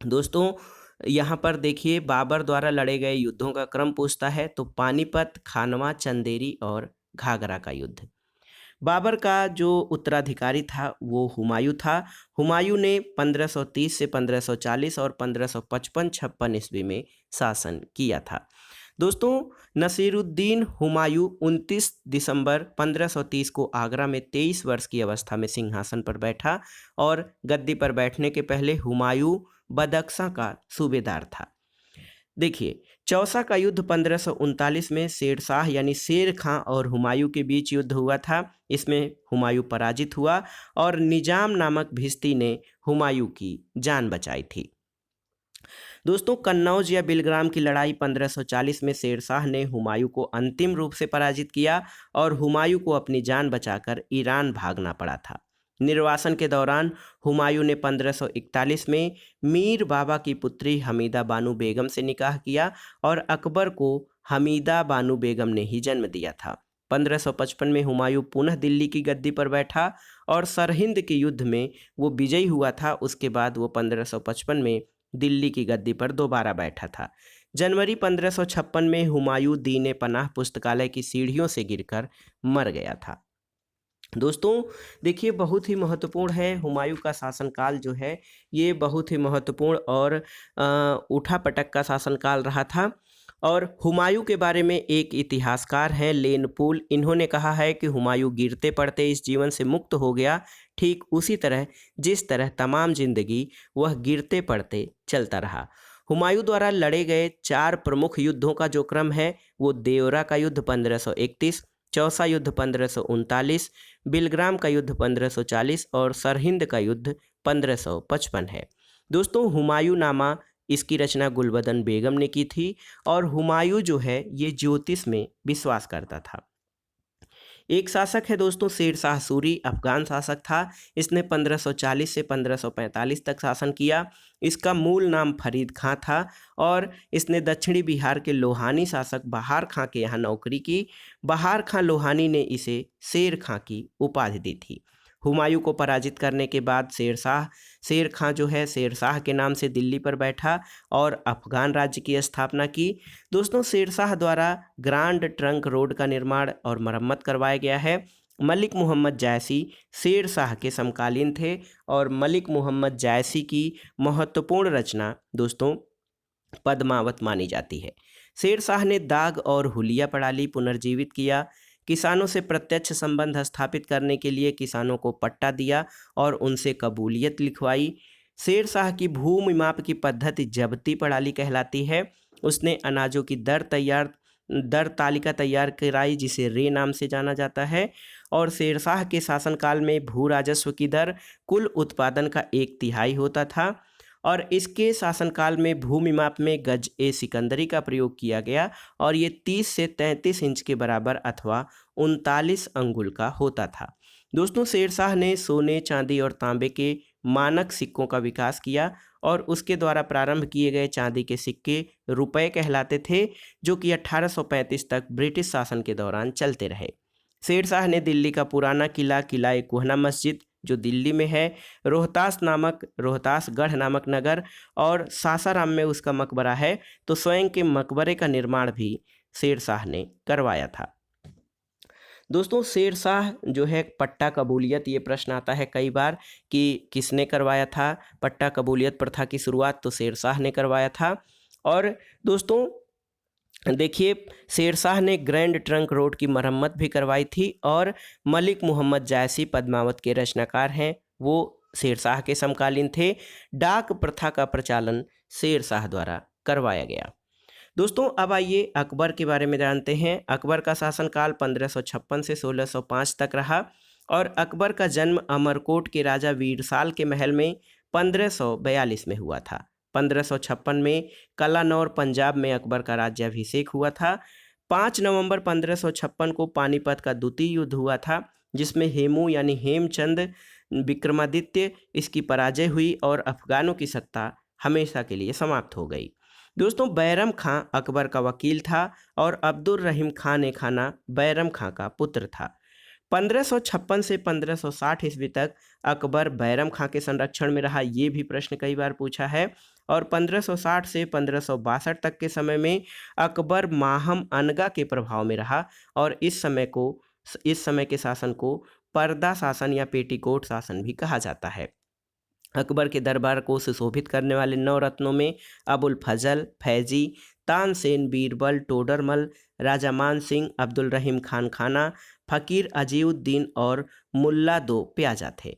दोस्तों यहाँ पर देखिए बाबर द्वारा लड़े गए युद्धों का क्रम पूछता है, तो पानीपत, खानवा, चंदेरी और घाघरा का युद्ध। बाबर का जो उत्तराधिकारी था वो हुमायूं था। हुमायूं ने 1530 से 1540 और 1555-56 ईस्वी में शासन किया था। दोस्तों, नसीरुद्दीन हुमायूं 29 दिसंबर 1530 को आगरा में 23 वर्ष की अवस्था में सिंहासन पर बैठा और गद्दी पर बैठने के पहले हुमायूं बदख्शां का सूबेदार था। देखिए, चौसा का युद्ध 1539 में शेरशाह यानी शेर खां और हुमायूं के बीच युद्ध हुआ था। इसमें हुमायूं पराजित हुआ और निजाम नामक भिश्ती ने हुमायूं की जान बचाई थी। दोस्तों, कन्नौज या बिलग्राम की लड़ाई 1540 में शेरशाह ने हुमायूं को अंतिम रूप से पराजित किया और हुमायूं को अपनी जान बचाकर ईरान भागना पड़ा था। निर्वासन के दौरान हुमायूं ने 1541 में मीर बाबा की पुत्री हमीदा बानो बेगम से निकाह किया और अकबर को हमीदा बानो बेगम ने ही जन्म दिया था। 1555 में हुमायूं पुनः दिल्ली की गद्दी पर बैठा और सरहिंद के युद्ध में वो विजयी हुआ था। उसके बाद वो 1555 में दिल्ली की गद्दी पर दोबारा बैठा था। जनवरी 1556 में हुमायूं दीन पनाह पुस्तकालय की सीढ़ियों से गिरकर मर गया था। दोस्तों, देखिए, बहुत ही महत्वपूर्ण है हुमायूं का शासनकाल जो है ये बहुत ही महत्वपूर्ण और उठा पटक का शासनकाल रहा था। और हुमायूं के बारे में एक इतिहासकार हैं लेन पूल, इन्होंने कहा है कि हुमायूं गिरते पड़ते इस जीवन से मुक्त हो गया, ठीक उसी तरह जिस तरह तमाम जिंदगी वह गिरते पड़ते चलता रहा। हुमायूं द्वारा लड़े गए 4 प्रमुख युद्धों का जो क्रम है वो देवरा का युद्ध 1531, चौसा युद्ध 1539, बिलग्राम का युद्ध 1540 और सरहिंद का युद्ध 1555 है। दोस्तों, हुमायूं नामा इसकी रचना गुलबदन बेगम ने की थी और हुमायूं जो है ये ज्योतिष में विश्वास करता था। एक शासक है दोस्तों शेरशाह सूरी, अफगान शासक था। इसने 1540 से 1545 तक शासन किया। इसका मूल नाम फरीद खां था और इसने दक्षिणी बिहार के लोहानी शासक बहार खां के यहाँ नौकरी की। बहार खां लोहानी ने इसे शेर खां की उपाधि दी थी। हुमायूं को पराजित करने के बाद शेर खां जो है शेरशाह के नाम से दिल्ली पर बैठा और अफगान राज्य की स्थापना की। दोस्तों, शेरशाह द्वारा ग्रांड ट्रंक रोड का निर्माण और मरम्मत करवाया गया है। मलिक मोहम्मद जायसी शेरशाह के समकालीन थे और मलिक मोहम्मद जायसी की महत्वपूर्ण रचना दोस्तों पद्मावत मानी जाती है। शेरशाह ने दाग और हुलिया प्रणाली पुनर्जीवित किया। किसानों से प्रत्यक्ष संबंध स्थापित करने के लिए किसानों को पट्टा दिया और उनसे कबूलियत लिखवाई। शेरशाह की भूमि माप की पद्धति जब्ती प्रणाली कहलाती है। उसने अनाजों की दर तालिका तैयार कराई जिसे रे नाम से जाना जाता है। और शेरशाह के शासनकाल में भू राजस्व की दर कुल उत्पादन का 1/3 होता था और इसके शासनकाल में भूमि माप में गज ए सिकंदरी का प्रयोग किया गया और ये 30 से 33 इंच के बराबर अथवा 39 अंगुल का होता था। दोस्तों, शेरशाह ने सोने, चांदी और तांबे के मानक सिक्कों का विकास किया और उसके द्वारा प्रारंभ किए गए चांदी के सिक्के रुपए कहलाते थे, जो कि 1835 तक ब्रिटिश शासन के दौरान चलते रहे। शेरशाह ने दिल्ली का पुराना किला कोहना मस्जिद जो दिल्ली में है, रोहतासगढ़ नामक नगर और सासाराम में उसका मकबरा है, तो स्वयं के मकबरे का निर्माण भी शेरशाह ने करवाया था। दोस्तों, शेरशाह जो है पट्टा कबूलियत, ये प्रश्न आता है कई बार कि किसने करवाया था पट्टा कबूलियत प्रथा की शुरुआत, तो शेरशाह ने करवाया था। और दोस्तों देखिए, शेरशाह ने ग्रैंड ट्रंक रोड की मरम्मत भी करवाई थी और मलिक मोहम्मद जायसी पद्मावत के रचनाकार हैं, वो शेरशाह के समकालीन थे। डाक प्रथा का प्रचालन शेरशाह द्वारा करवाया गया। दोस्तों, अब आइए अकबर के बारे में जानते हैं। अकबर का शासनकाल 1556 से 1605 तक रहा और अकबर का जन्म अमरकोट के राजा वीरसाल के महल में 1542 में हुआ था। 1556 में कलानौर पंजाब में अकबर का राज्याभिषेक हुआ था। 5 नवंबर 1556 को पानीपत का द्वितीय युद्ध हुआ था, जिसमें हेमू यानी हेमचंद विक्रमादित्य इसकी पराजय हुई और अफगानों की सत्ता हमेशा के लिए समाप्त हो गई। दोस्तों, बैरम खां अकबर का वकील था और अब्दुल रहीम खान ए खाना बैरम खां का पुत्र था। 1556 से 1560 ईस्वी तक अकबर बैरम खां के संरक्षण में रहा, ये भी प्रश्न कई बार पूछा है। और 1560 से 1562 तक के समय में अकबर माहम अनगा के प्रभाव में रहा और इस समय को इस समय के शासन को पर्दा शासन या पेटीकोट शासन भी कहा जाता है। अकबर के दरबार को सुशोभित करने वाले 9 रत्नों में अबुल फजल, फैजी, तानसेन, बीरबल, टोडरमल, राजा मान सिंह, अब्दुल रहीम खान खाना, फ़कीर अजीउद्दीन और मुल्ला दो प्याजा थे।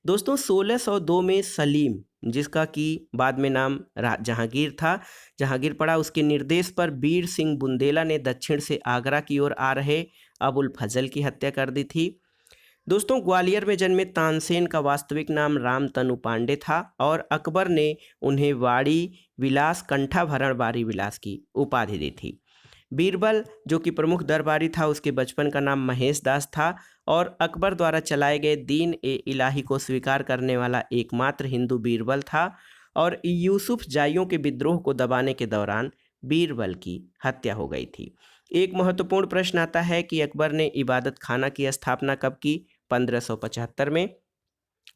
दोस्तों 1602 में सलीम, जिसका कि बाद में नाम जहांगीर था, जहांगीर पड़ा, उसके निर्देश पर वीर सिंह बुंदेला ने दक्षिण से आगरा की ओर आ रहे अबुल फजल की हत्या कर दी थी। दोस्तों ग्वालियर में जन्मे तानसेन का वास्तविक नाम रामतनु पांडे था और अकबर ने उन्हें वाड़ी विलास कंठाभरण बारी विलास की उपाधि दी थी। बीरबल, जो कि प्रमुख दरबारी था, उसके बचपन का नाम महेश दास था और अकबर द्वारा चलाए गए दीन ए इलाही को स्वीकार करने वाला एकमात्र हिंदू बीरबल था और यूसुफ जाइयों के विद्रोह को दबाने के दौरान बीरबल की हत्या हो गई थी। एक महत्वपूर्ण प्रश्न आता है कि अकबर ने इबादत खाना की स्थापना कब की? 1575 में।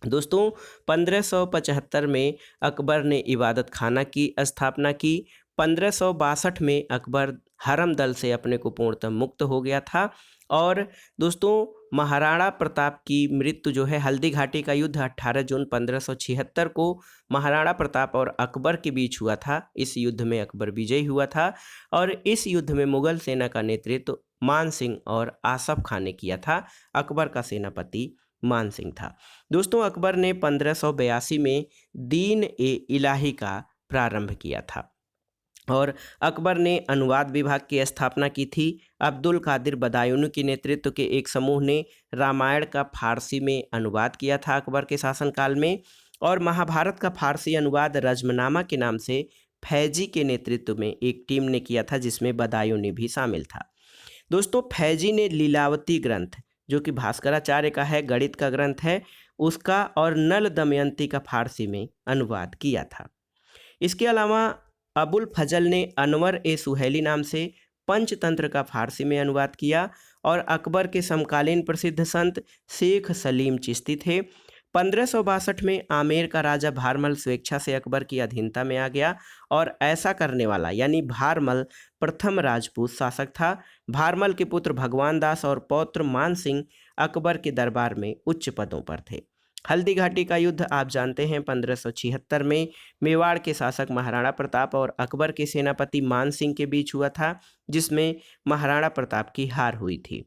दोस्तों 1575 में अकबर ने इबादत खाना की स्थापना की। 1562 में अकबर हरम दल से अपने को पूर्णतः मुक्त हो गया था और दोस्तों महाराणा प्रताप की मृत्यु जो है, हल्दी घाटी का युद्ध 18 जून 1576 को महाराणा प्रताप और अकबर के बीच हुआ था। इस युद्ध में अकबर विजयी हुआ था और इस युद्ध में मुगल सेना का नेतृत्व मान सिंह और आसफ खान ने किया था। अकबर का सेनापति मान सिंह था। दोस्तों अकबर ने 1582 में दीन ए इलाही का प्रारंभ किया था और अकबर ने अनुवाद विभाग की स्थापना की थी। अब्दुल कादिर बदायूनी के नेतृत्व के एक समूह ने रामायण का फारसी में अनुवाद किया था अकबर के शासनकाल में और महाभारत का फारसी अनुवाद रजमनामा के नाम से फैजी के नेतृत्व में एक टीम ने किया था, जिसमें बदायूनी भी शामिल था। दोस्तों फैजी ने लीलावती ग्रंथ, जो कि भास्कराचार्य का है, गणित का ग्रंथ है, उसका और नल दमयंती का फारसी में अनुवाद किया था। इसके अलावा अबुल फजल ने अनवर ए सुहेली नाम से पंचतंत्र का फारसी में अनुवाद किया और अकबर के समकालीन प्रसिद्ध संत शेख सलीम चिश्ती थे। 1562 में आमेर का राजा भारमल स्वेच्छा से अकबर की अधीनता में आ गया और ऐसा करने वाला यानी भारमल प्रथम राजपूत शासक था। भारमल के पुत्र भगवान दास और पौत्र मान सिंह अकबर के दरबार में उच्च पदों पर थे। हल्दी घाटी का युद्ध आप जानते हैं 1576 में मेवाड़ के शासक महाराणा प्रताप और अकबर के सेनापति मान सिंह के बीच हुआ था, जिसमें महाराणा प्रताप की हार हुई थी।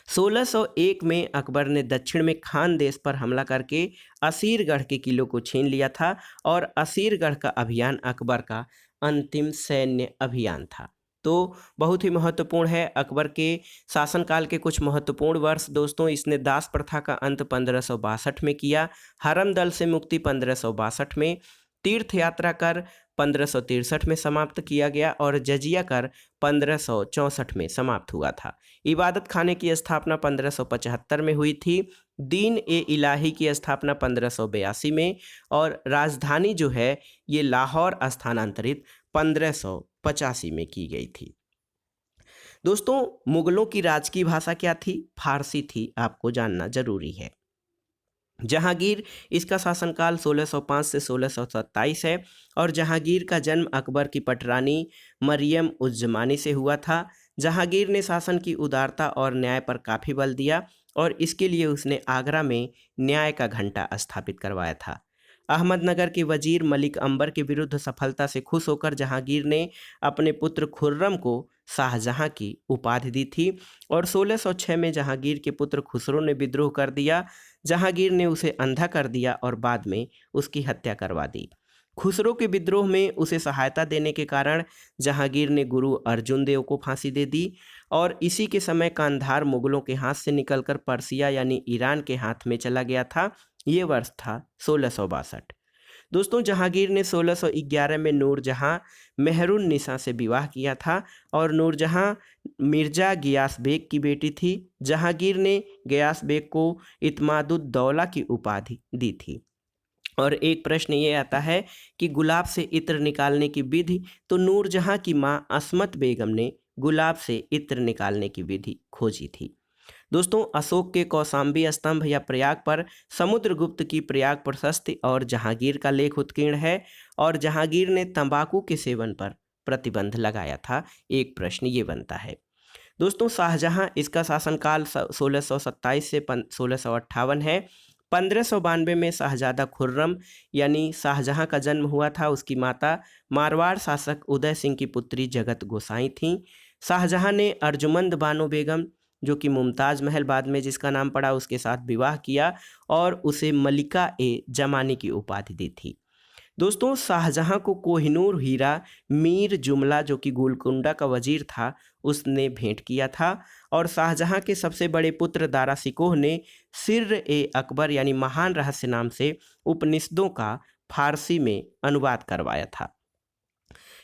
1601 में अकबर ने दक्षिण में खान देश पर हमला करके असीरगढ़ के किलों को छीन लिया था और असीरगढ़ का अभियान अकबर का अंतिम सैन्य अभियान था। तो बहुत ही महत्वपूर्ण है अकबर के शासनकाल के कुछ महत्वपूर्ण वर्ष। दोस्तों इसने दास प्रथा का अंत 1562 में किया, हरम दल से मुक्ति 1562 में, तीर्थ यात्रा कर 1563 में समाप्त किया गया और जजिया कर 1564 में समाप्त हुआ था। इबादत खाने की स्थापना 1575 में हुई थी। दीन ए इलाही की स्थापना 1582 में और राजधानी जो है ये लाहौर स्थानांतरित 1585 में की गई थी। दोस्तों मुगलों की राजकीय भाषा क्या थी? फारसी थी, आपको जानना जरूरी है। जहांगीर, इसका शासनकाल 1605 से 1627 है और जहांगीर का जन्म अकबर की पटरानी मरियम उज़्ज़मानी से हुआ था। जहांगीर ने शासन की उदारता और न्याय पर काफ़ी बल दिया और इसके लिए उसने आगरा में न्याय का घंटा स्थापित करवाया था। अहमदनगर के वजीर मलिक अंबर के विरुद्ध सफलता से खुश होकर जहांगीर ने अपने पुत्र खुर्रम को शाहजहां की उपाधि दी थी और 1606 में जहांगीर के पुत्र खुसरो ने विद्रोह कर दिया। जहांगीर ने उसे अंधा कर दिया और बाद में उसकी हत्या करवा दी। खुसरो के विद्रोह में उसे सहायता देने के कारण जहांगीर ने गुरु अर्जुन देव को फांसी दे दी और इसी के समय कांधार मुगलों के हाथ से निकलकर पर्सिया यानी ईरान के हाथ में चला गया था। ये वर्ष था 1662। दोस्तों जहांगीर ने 1611 में नूरजहां मेहरुन निसा से विवाह किया था और नूरजहां मिर्जा गियास बेग की बेटी थी। जहांगीर ने गियास बेग को इत्मादुद्दौला की उपाधि दी थी। और एक प्रश्न ये आता है कि गुलाब से इत्र निकालने की विधि, तो नूरजहां की मां अस्मत बेगम ने गुलाब से इत्र निकालने की विधि खोजी थी। दोस्तों अशोक के कौशाम्बी स्तंभ या प्रयाग पर समुद्रगुप्त की प्रयाग प्रशस्ति और जहांगीर का लेख उत्कीर्ण है और जहांगीर ने तंबाकू के सेवन पर प्रतिबंध लगाया था। एक प्रश्न ये बनता है। दोस्तों शाहजहां, इसका शासनकाल 1627 से 1658 है। 1592 में शाहजादा खुर्रम यानी शाहजहां का जन्म हुआ था। उसकी माता मारवाड़ शासक उदय सिंह की पुत्री जगत गोसाई थीं। शाहजहां ने अर्जुमंद बानो बेगम, जो कि मुमताज़ महल बाद में जिसका नाम पड़ा, उसके साथ विवाह किया और उसे मलिका ए जमानी की उपाधि दी थी। दोस्तों शाहजहां को कोहिनूर हीरा मीर जुमला, जो कि गोलकुंडा का वजीर था, उसने भेंट किया था। और शाहजहां के सबसे बड़े पुत्र दारा सिकोह ने सिर्र ए अकबर यानी महान रहस्य नाम से उपनिषदों का फारसी में अनुवाद करवाया था।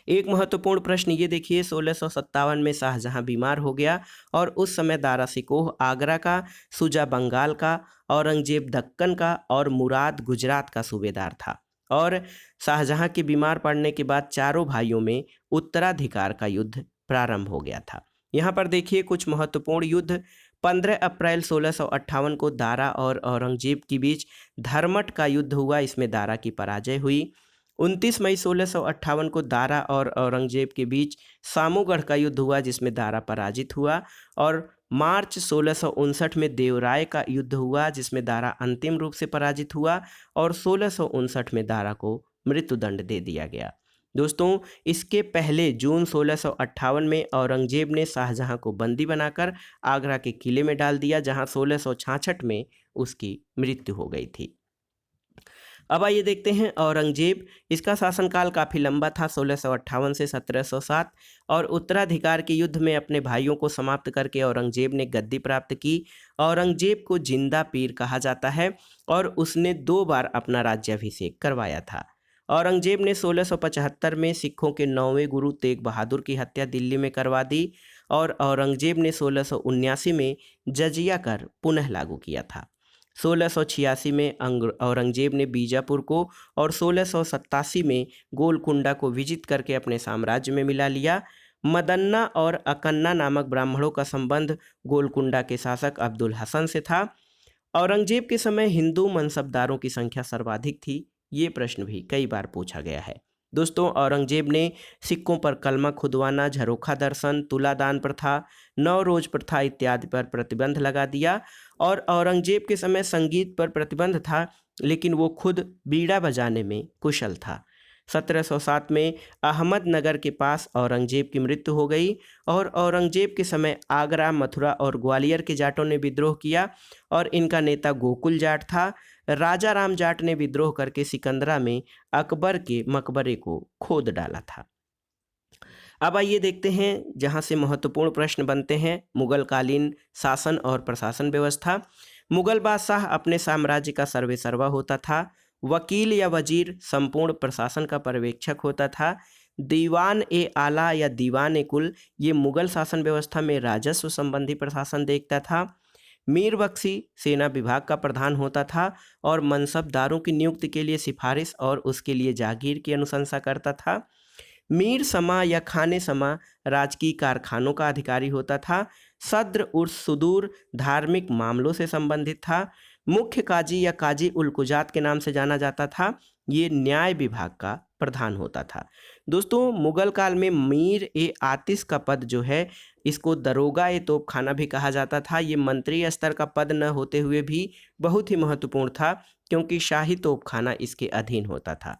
एक महत्वपूर्ण प्रश्न ये देखिए, 1657 में शाहजहां बीमार हो गया और उस समय दारा सिकोह आगरा का, शुजा बंगाल का, औरंगजेब दक्कन का और मुराद गुजरात का सूबेदार था। और शाहजहां के बीमार पड़ने के बाद चारों भाइयों में उत्तराधिकार का युद्ध प्रारंभ हो गया था। यहाँ पर देखिए कुछ महत्वपूर्ण युद्ध। 15 अप्रैल 1658 को दारा और औरंगजेब के बीच धर्मट का युद्ध हुआ। इसमें दारा की पराजय हुई। 29 मई 1658 को दारा और औरंगजेब के बीच सामूगढ़ का युद्ध हुआ, जिसमें दारा पराजित हुआ। और मार्च 1659 में देवराय का युद्ध हुआ, जिसमें दारा अंतिम रूप से पराजित हुआ और 1659 में दारा को मृत्युदंड दे दिया गया। दोस्तों इसके पहले जून 1658 में औरंगजेब ने शाहजहां को बंदी बनाकर आगरा के किले में डाल दिया, जहां 1666 में उसकी मृत्यु हो गई थी। अब आइए देखते हैं औरंगजेब। इसका शासनकाल काफ़ी लंबा था, 1658 से 1707। और उत्तराधिकार के युद्ध में अपने भाइयों को समाप्त करके औरंगजेब ने गद्दी प्राप्त की। औरंगजेब को जिंदा पीर कहा जाता है और उसने 2 बार अपना राज्याभिषेक करवाया था। औरंगजेब ने 1675 में सिखों के 9वें गुरु तेग बहादुर की हत्या दिल्ली में करवा दी और औरंगजेब ने 1679 में जजिया कर पुनः लागू किया था। 1686 में औरंगजेब ने बीजापुर को और 1687 में गोलकुंडा को विजित करके अपने साम्राज्य में मिला लिया। मदन्ना और अकन्ना नामक ब्राह्मणों का संबंध गोलकुंडा के शासक अब्दुल हसन से था। औरंगजेब के समय हिंदू मनसबदारों की संख्या सर्वाधिक थी। ये प्रश्न भी कई बार पूछा गया है। दोस्तों औरंगजेब ने सिक्कों पर कलमा खुदवाना, झरोखा दर्शन, तुलादान प्रथा, 9 रोज प्रथा इत्यादि पर प्रतिबंध लगा दिया। और औरंगजेब के समय संगीत पर प्रतिबंध था, लेकिन वो खुद बीड़ा बजाने में कुशल था। 1707 में अहमदनगर के पास औरंगजेब की मृत्यु हो गई और औरंगजेब के समय आगरा, मथुरा और ग्वालियर के जाटों ने विद्रोह किया और इनका नेता गोकुल जाट था। राजा राम जाट ने विद्रोह करके सिकंदरा में अकबर के मकबरे को खोद डाला था। अब आइए देखते हैं जहां से महत्वपूर्ण प्रश्न बनते हैं, मुगलकालीन शासन और प्रशासन व्यवस्था। मुगल बादशाह अपने साम्राज्य का सर्वेसर्वा होता था। वकील या वजीर संपूर्ण प्रशासन का पर्यवेक्षक होता था। दीवान ए आला या दीवान ए कुल, ये मुगल शासन व्यवस्था में राजस्व संबंधी प्रशासन देखता था। मीर बख्शी सेना विभाग का प्रधान होता था और मनसबदारों की नियुक्ति के लिए सिफारिश और उसके लिए जागीर की अनुशंसा करता था। मीर समा या खाने समा राजकीय कारखानों का अधिकारी होता था। सद्र उर्स सुदूर धार्मिक मामलों से संबंधित था। मुख्य काजी या काजी उल कुजात के नाम से जाना जाता था। ये न्याय विभाग का प्रधान होता था। दोस्तों मुगल काल में मीर ए आतिश का पद जो है, इसको दरोगा ए तोपखाना भी कहा जाता था। ये मंत्री स्तर का पद न होते हुए भी बहुत ही महत्वपूर्ण था, क्योंकि शाही तोपखाना इसके अधीन होता था।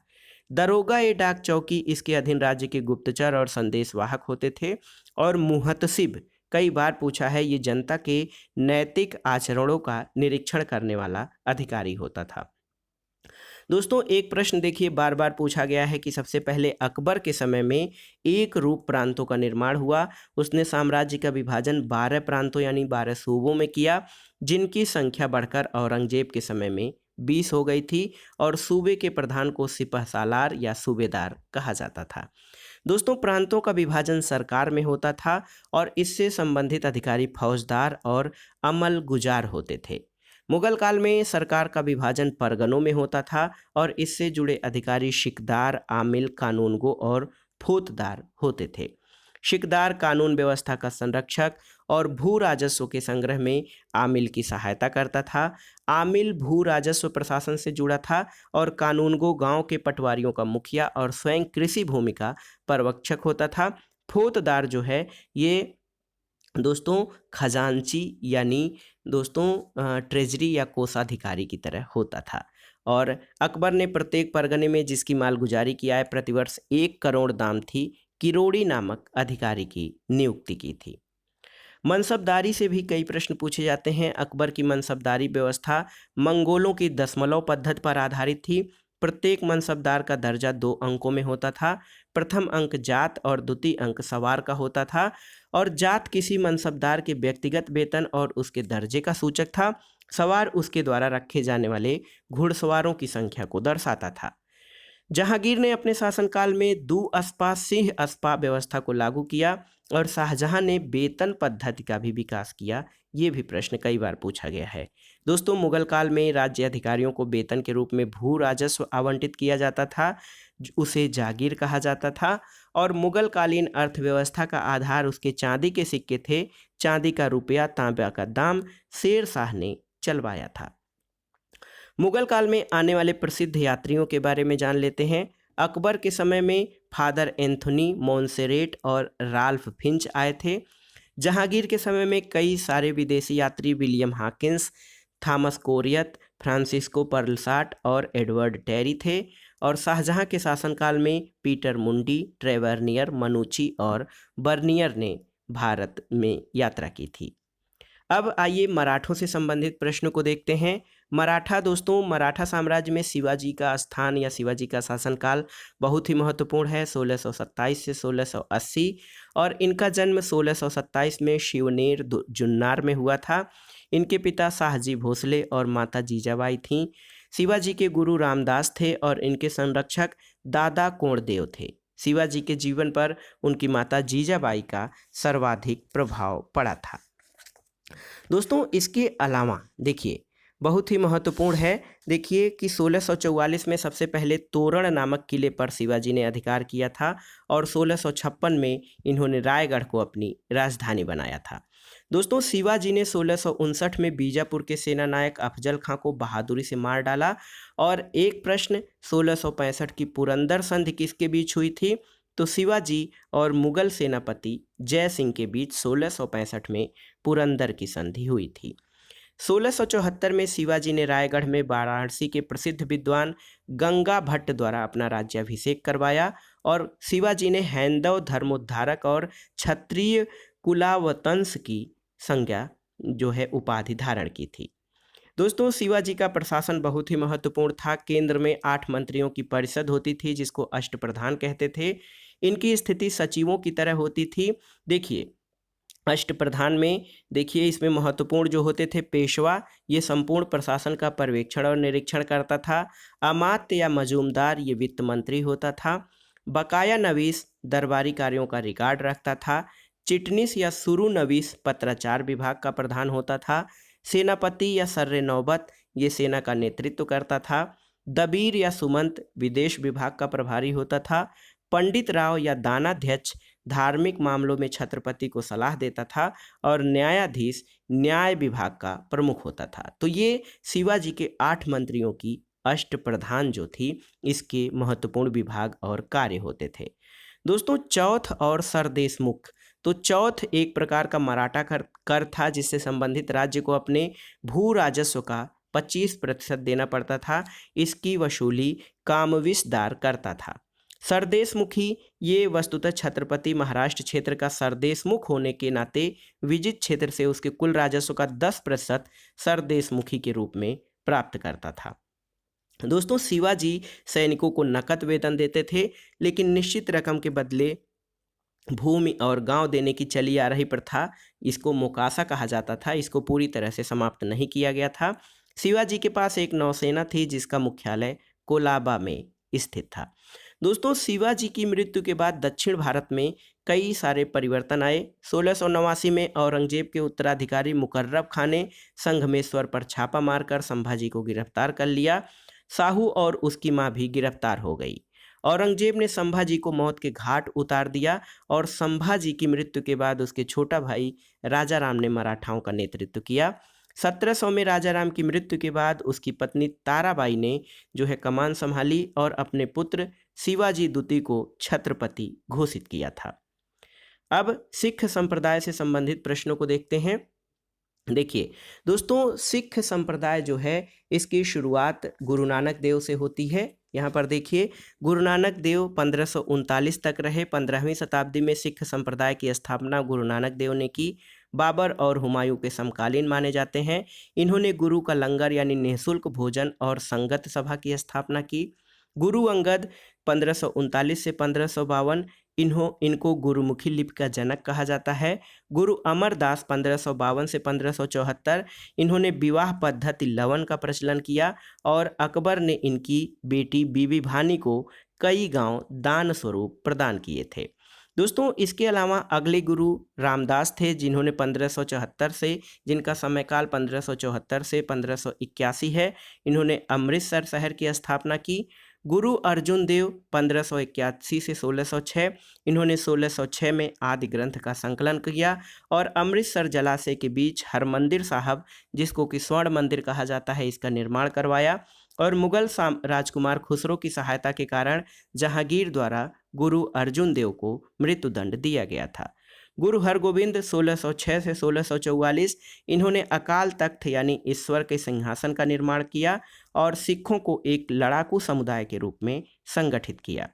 दरोगा ए डाक चौकी इसके अधीन राज्य के गुप्तचर और संदेशवाहक होते थे। और मुहतसिब, कई बार पूछा है, ये जनता के नैतिक आचरणों का निरीक्षण करने वाला अधिकारी होता था। दोस्तों एक प्रश्न देखिए बार बार पूछा गया है कि सबसे पहले अकबर के समय में एक रूप प्रांतों का निर्माण हुआ। उसने साम्राज्य का विभाजन 12 प्रांतों यानी 12 सूबों में किया, जिनकी संख्या बढ़कर औरंगजेब के समय में 20 हो गई थी और सूबे के प्रधान को सिपहसालार या सूबेदार कहा जाता था। दोस्तों प्रांतों का विभाजन सरकार में होता था और इससे संबंधित अधिकारी फौजदार और अमल गुजार होते थे। मुगल काल में सरकार का विभाजन परगनों में होता था और इससे जुड़े अधिकारी शिकदार, आमिल, कानूनगो और फौजदार होते थे। शिकदार कानून व्यवस्था का संरक्षक और भू राजस्व के संग्रह में आमिल की सहायता करता था। आमिल भू राजस्व प्रशासन से जुड़ा था और कानूनगो गांव के पटवारियों का मुखिया और स्वयं कृषि भूमि का पर्यवेक्षक होता था। फौजदार जो है ये दोस्तों खजांची यानी ट्रेजरी या कोषाधिकारी की तरह होता था। और अकबर ने प्रत्येक परगने में जिसकी मालगुजारी की आय प्रतिवर्ष 1 करोड़ दाम थी, किरोड़ी नामक अधिकारी की नियुक्ति की थी। मनसबदारी से भी कई प्रश्न पूछे जाते हैं। अकबर की मनसबदारी व्यवस्था मंगोलों की दशमलव पद्धति पर आधारित थी। प्रत्येक मनसबदार का दर्जा 2 अंकों में होता था। प्रथम अंक जात और द्वितीय अंक सवार का होता था। और जात किसी मनसबदार के व्यक्तिगत वेतन और उसके दर्जे का सूचक था। सवार उसके द्वारा रखे जाने वाले घुड़सवारों की संख्या को दर्शाता था। जहांगीर ने अपने शासनकाल में दू अस्पा सिंह अस्पा व्यवस्था को लागू किया और शाहजहां ने वेतन पद्धति का भी विकास किया। ये भी प्रश्न कई बार पूछा गया है। दोस्तों मुगल काल में राज्य अधिकारियों को वेतन के रूप में भू राजस्व आवंटित किया जाता था, उसे जागीर कहा जाता था। और मुगल कालीन अर्थव्यवस्था का आधार उसके चांदी के सिक्के थे। चांदी का रुपया तांबा का दाम शेर शाह ने चलवाया था। मुगल काल में आने वाले प्रसिद्ध यात्रियों के बारे में जान लेते हैं। अकबर के समय में फादर एंथोनी मोन्सेरेट और राल्फ फिंच आए थे। जहांगीर के समय में कई सारे विदेशी यात्री विलियम हॉकिंस, थॉमस कोरियत, फ्रांसिस्को पर्लसाट और एडवर्ड टेरी थे। और शाहजहां के शासनकाल में पीटर मुंडी, ट्रेवर्नियर, मनुची और बर्नियर ने भारत में यात्रा की थी। अब आइए मराठों से संबंधित प्रश्न को देखते हैं। मराठा साम्राज्य में शिवाजी का स्थान या शिवाजी का शासनकाल बहुत ही महत्वपूर्ण है, 1627 से 1680। और इनका जन्म 1627 में शिवनेर जुन्नार में हुआ था। इनके पिता शाहजी भोसले और माता जीजाबाई थीं। शिवाजी के गुरु रामदास थे और इनके संरक्षक दादा कोंडदेव थे। शिवाजी के जीवन पर उनकी माता जीजाबाई का सर्वाधिक प्रभाव पड़ा था। दोस्तों इसके अलावा देखिए बहुत ही महत्वपूर्ण है, देखिए कि 1644 में सबसे पहले तोरण नामक किले पर शिवाजी ने अधिकार किया था और 1656 में इन्होंने रायगढ़ को अपनी राजधानी बनाया था। दोस्तों शिवाजी ने 1659 में बीजापुर के सेनानायक अफजल खां को बहादुरी से मार डाला। और एक प्रश्न, 1665 की पुरंदर संधि किसके बीच हुई थी? तो शिवाजी और मुगल सेनापति जय सिंह के बीच 1665 में पुरंदर की संधि हुई थी। 1674 में शिवाजी ने रायगढ़ में वाराणसी के प्रसिद्ध विद्वान गंगा भट्ट द्वारा अपना राज्याभिषेक करवाया। और शिवाजी ने हैंदव धर्मोद्धारक और क्षत्रिय कुलावतंस की संज्ञा जो है उपाधि धारण की थी। दोस्तों शिवाजी का प्रशासन बहुत ही महत्वपूर्ण था। केंद्र में 8 मंत्रियों की परिषद होती थी जिसको अष्टप्रधान कहते थे। इनकी स्थिति सचिवों की तरह होती थी। देखिए अष्टप्रधान में देखिए इसमें महत्वपूर्ण जो होते थे पेशवा, ये संपूर्ण प्रशासन का पर्यवेक्षण और निरीक्षण करता था। अमात्य या मजूमदार ये वित्त मंत्री होता था। बकाया नवीस दरबारी कार्यों का रिकॉर्ड रखता था। चिटनीस या सुरु नवीस पत्राचार विभाग का प्रधान होता था। सेनापति या सर्रे नौबत ये सेना का नेतृत्व करता था। दबीर या सुमंत विदेश विभाग का प्रभारी होता था। पंडित राव या दानाध्यक्ष धार्मिक मामलों में छत्रपति को सलाह देता था। और न्यायाधीश न्याय विभाग का प्रमुख होता था। तो ये शिवाजी के 8 मंत्रियों की अष्टप्रधान जो थी इसके महत्वपूर्ण विभाग और कार्य होते थे। दोस्तों चौथ और सरदेशमुख, तो चौथ एक प्रकार का मराठा कर था जिससे संबंधित राज्य को अपने भू राजस्व का 25% देना पड़ता था। इसकी वसूली कामविसदार करता था। सरदेशमुखी ये वस्तुतः छत्रपति महाराष्ट्र क्षेत्र का सरदेशमुख होने के नाते विजित क्षेत्र से उसके कुल राजस्व का 10% सरदेशमुखी के रूप में प्राप्त करता था। दोस्तों शिवाजी सैनिकों को नकद वेतन देते थे, लेकिन निश्चित रकम के बदले भूमि और गांव देने की चली आ रही प्रथा, इसको मोकासा कहा जाता था, इसको पूरी तरह से समाप्त नहीं किया गया था। शिवाजी के पास एक नौसेना थी जिसका मुख्यालय कोलाबा में स्थित था। दोस्तों शिवाजी की मृत्यु के बाद दक्षिण भारत में कई सारे परिवर्तन आए। 1689 में औरंगजेब के उत्तराधिकारी मुकर्रब खान ने संगमेश्वर पर छापा मारकर संभाजी को गिरफ्तार कर लिया। साहू और उसकी मां भी गिरफ्तार हो गई। औरंगजेब ने संभाजी को मौत के घाट उतार दिया और संभाजी की मृत्यु के बाद उसके छोटा भाई राजा राम ने मराठाओं का नेतृत्व किया। 1700 में राजा राम की मृत्यु के बाद उसकी पत्नी ताराबाई ने जो है कमान संभाली और अपने पुत्र शिवाजी द्वितीय को छत्रपति घोषित किया था। अब सिख संप्रदाय से संबंधित प्रश्नों को देखते हैं। देखिए दोस्तों, सिख संप्रदाय जो है इसकी शुरुआत गुरु नानक देव से होती है। यहाँ पर देखिए, गुरु नानक देव 1539 तक रहे। 15वीं शताब्दी में सिख संप्रदाय की स्थापना गुरु नानक देव ने की। बाबर और हुमायूं के समकालीन माने जाते हैं। इन्होंने गुरु का लंगर यानी निःशुल्क भोजन और संगत सभा की स्थापना की। गुरु अंगद 1539 से 1552, इनको गुरुमुखी लिपि का जनक कहा जाता है। गुरु अमरदास 1552 से 1574, इन्होंने विवाह पद्धति लवन का प्रचलन किया और अकबर ने इनकी बेटी बीबी भानी को कई गांव दान स्वरूप प्रदान किए थे। दोस्तों, इसके अलावा अगले गुरु रामदास थे, जिन्होंने 1574 से, जिनका समयकाल 1574 से 1581 है, इन्होंने अमृतसर शहर की स्थापना की। गुरु अर्जुन देव 1581 से 1606, इन्होंने 1606 में आदि ग्रंथ का संकलन किया और अमृतसर जलाशय के बीच हरमंदिर साहब, जिसको कि स्वर्ण मंदिर कहा जाता है, इसका निर्माण करवाया। और मुगल राजकुमार खुसरो की सहायता के कारण जहांगीर द्वारा गुरु अर्जुन देव को मृत्युदंड दिया गया था। गुरु हरगोविंद 1606 से 1644, इन्होंने अकाल तख्त यानी ईश्वर के सिंहासन का निर्माण किया और सिखों को एक लड़ाकू समुदाय के रूप में संगठित किया।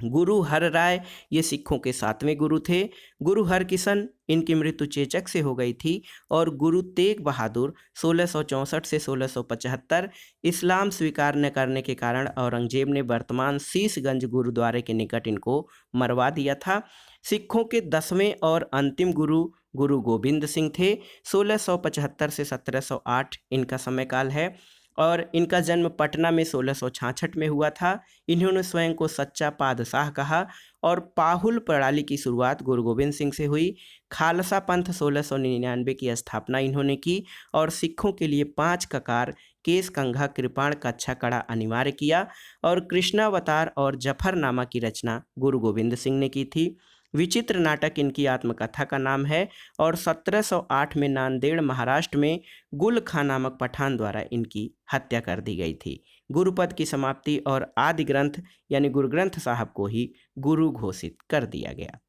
गुरु हर राय ये सिखों के 7वें गुरु थे। गुरु हरकिशन, इनकी मृत्यु चेचक से हो गई थी। और गुरु तेग बहादुर 1664 से 1675, इस्लाम स्वीकार न करने के कारण औरंगजेब ने वर्तमान शीशगंज गुरुद्वारे के निकट इनको मरवा दिया था। सिखों के 10वें और अंतिम गुरु गुरु गोविंद सिंह थे। 1675 से 1708 इनका समयकाल है और इनका जन्म पटना में 1666 में हुआ था। इन्होंने स्वयं को सच्चा पातशाह कहा और पाहुल प्रणाली की शुरुआत गुरु गोविंद सिंह से हुई। खालसा पंथ 1699 की स्थापना इन्होंने की और सिखों के लिए 5 ककार, केस, कंघा, कृपाण, कच्छा, कड़ा अनिवार्य किया। और कृष्णावतार और जफरनामा की रचना गुरु गोविंद सिंह ने की थी। विचित्र नाटक इनकी आत्मकथा का नाम है और 1708 में नांदेड़ महाराष्ट्र में गुल खां नामक पठान द्वारा इनकी हत्या कर दी गई थी। गुरुपद की समाप्ति और आदि ग्रंथ यानी गुरु ग्रंथ साहब को ही गुरु घोषित कर दिया गया।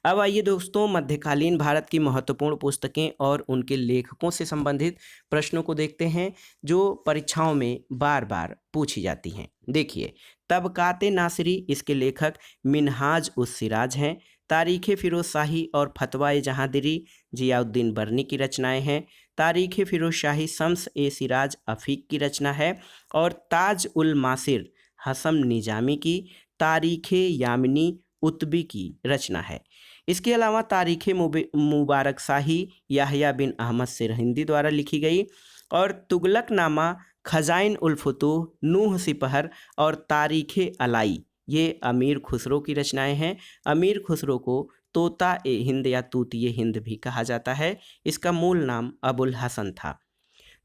अब आइए दोस्तों, मध्यकालीन भारत की महत्वपूर्ण पुस्तकें और उनके लेखकों से संबंधित प्रश्नों को देखते हैं जो परीक्षाओं में बार बार पूछी जाती हैं। देखिए, तबकाते नासिरी, इसके लेखक मिनहाज उस सिराज हैं। तारीख़ फिरोज शाही और फतवा जहांदीरी जियाउद्दीन बर्नी की रचनाएं हैं। तारीख़ फिरोज शाही शम्स ए सिराज अफीक की रचना है। और ताज उल मासिर हसम निजामी की तारीख़ यामिनी उतबी की रचना है। इसके अलावा तारीख़ मुबारक शाही याहया बिन अहमद सिरहिंदी द्वारा लिखी गई। और तुगलक नामा, खजाइन उल फुतूह, नूह सिपहर और तारीख़ अलाई, ये अमीर खुसरो की रचनाएं हैं। अमीर खुसरो को तोता ए हिंद या तूतिए हिंद भी कहा जाता है। इसका मूल नाम अबुल हसन था।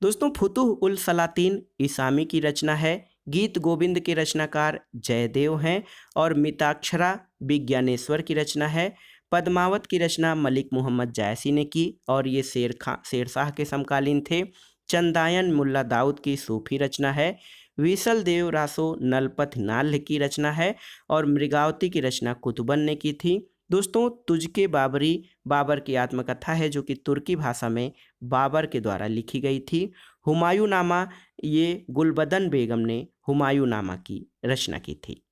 दोस्तों, फुतुह उल सलातीन ईसामी की रचना है। गीत गोविंद के रचनाकार जयदेव हैं। और मिताक्षरा विज्ञानेश्वर की रचना है। पद्मावत की रचना मलिक मोहम्मद जायसी ने की और ये शेरशाह के समकालीन थे। चंदायन मुल्ला दाऊद की सूफी रचना है। विसल देव रासो नलपथ नाल्ह की रचना है। और मृगावती की रचना कुतुबन ने की थी। दोस्तों, तुझके बाबरी, बाबर की आत्मकथा है जो कि तुर्की भाषा में बाबर के द्वारा लिखी गई थी। हुमायूं नामा, ये गुलबदन बेगम ने हुमायूं नामा की रचना की थी।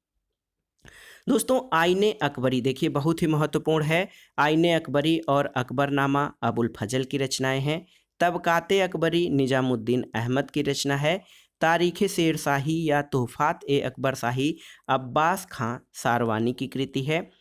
दोस्तों, आईने अकबरी, देखिए बहुत ही महत्वपूर्ण है। आईने अकबरी और अकबरनामा अबुल फजल की रचनाएं हैं। तबकाते अकबरी निजामुद्दीन अहमद की रचना है। तारीख़ शेरशाही या तोहफात ए अकबर शाही अब्बास खां सारवानी की कृति है।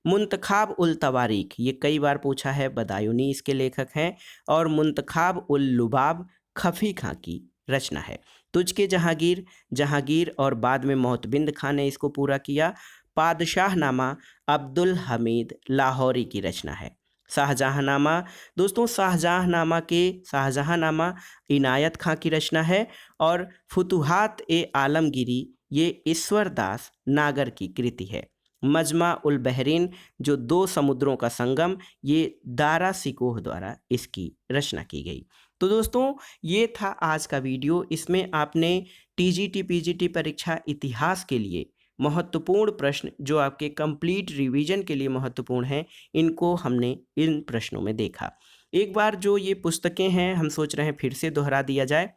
मुंतखाब उल तवारीख, ये कई बार पूछा है, बदायूनी इसके लेखक हैं। और मुंतखाब उल लुबाब खफी खां की रचना है। तुझके जहांगीर, जहांगीर और बाद में मोहतबिंद खां ने इसको पूरा किया। पादशाहनामा अब्दुल हमीद लाहौरी की रचना है। शाहजहांनामा, दोस्तों शाहजहांनामा इनायत खां की रचना है। और फुतुहात ए आलमगीरी, ये ईश्वर दास नागर की कृति है। मजमा उल बहरीन, जो 2 समुद्रों का संगम, ये दारा सिकोह द्वारा इसकी रचना की गई। तो दोस्तों, ये था आज का वीडियो। इसमें आपने टीजीटी पीजीटी परीक्षा इतिहास के लिए महत्वपूर्ण प्रश्न जो आपके कंप्लीट रिवीजन के लिए महत्वपूर्ण हैं, इनको हमने इन प्रश्नों में देखा। एक बार जो ये पुस्तकें हैं हम सोच रहे हैं फिर से दोहरा दिया जाए।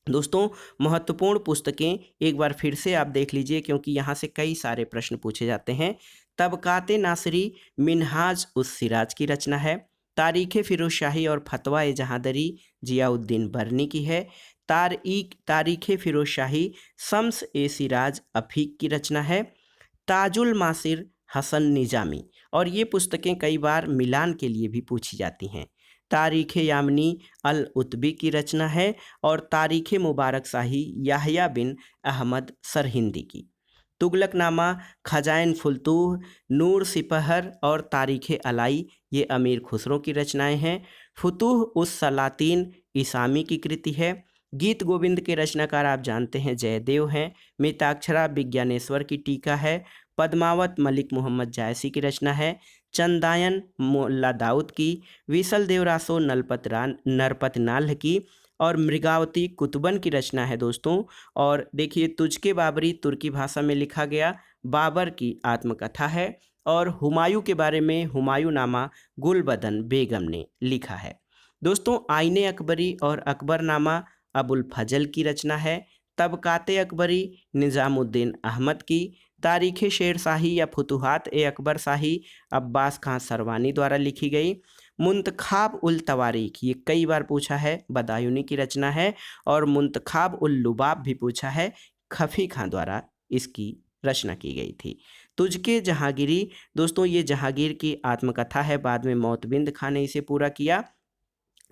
दोस्तों, महत्वपूर्ण पुस्तकें एक बार फिर से आप देख लीजिए, क्योंकि यहाँ से कई सारे प्रश्न पूछे जाते हैं। तबकाते नासरी मिनहाज उस सिराज की रचना है। तारीख़ फ़िरोज़शाही और फतवा जहांदरी जियाउद्दीन बरनी की है। तारीख़ फ़िरोज़शाही शम्स ए सिराज अफीक की रचना है। ताजुल मासिर हसन निजामी, और ये पुस्तकें कई बार मिलान के लिए भी पूछी जाती हैं। तारीख़ यामनी अल उतबी की रचना है और तारीख़ मुबारक शाही याहया बिन अहमद सरहिंदी की। तुगलकनामा, खजाइन फुलतूह, नूर सिपहर और तारीख़ अलाई ये अमीर खुसरो की रचनाएं हैं। फुतूह उस सलातीन ईसामी की कृति है। गीत गोविंद के रचनाकार आप जानते हैं जयदेव हैं। मिताक्षरा विज्ञानेश्वर की टीका है। पद्मावत मलिक मोहम्मद जायसी की रचना है। चंदायन मोल्ला दाऊद की। विसल देवरासो नरपत नाल्ह की, और मृगावती कुतुबन की रचना है दोस्तों। और देखिए, तुझके बाबरी तुर्की भाषा में लिखा गया बाबर की आत्मकथा है। और हुमायूं के बारे में हुमायूं नामा गुलबदन बेगम ने लिखा है। दोस्तों, आईने अकबरी और अकबरनामा अबुल फजल की रचना है। तबकाते अकबरी निज़ामुद्दीन अहमद की। तारीख़ शेर शाही या फुतुहात ए अकबर शाही अब्बास खां सरवानी द्वारा लिखी गई। मुंतखाब उल तवारीख ये कई बार पूछा है, बदायूनी की रचना है। और मुंतखाब उल लुबाब भी पूछा है, खफी खां द्वारा इसकी रचना की गई थी। तुझके जहांगीरी, दोस्तों ये जहांगीर की आत्मकथा है, बाद में मौतबिंद खां ने इसे पूरा किया।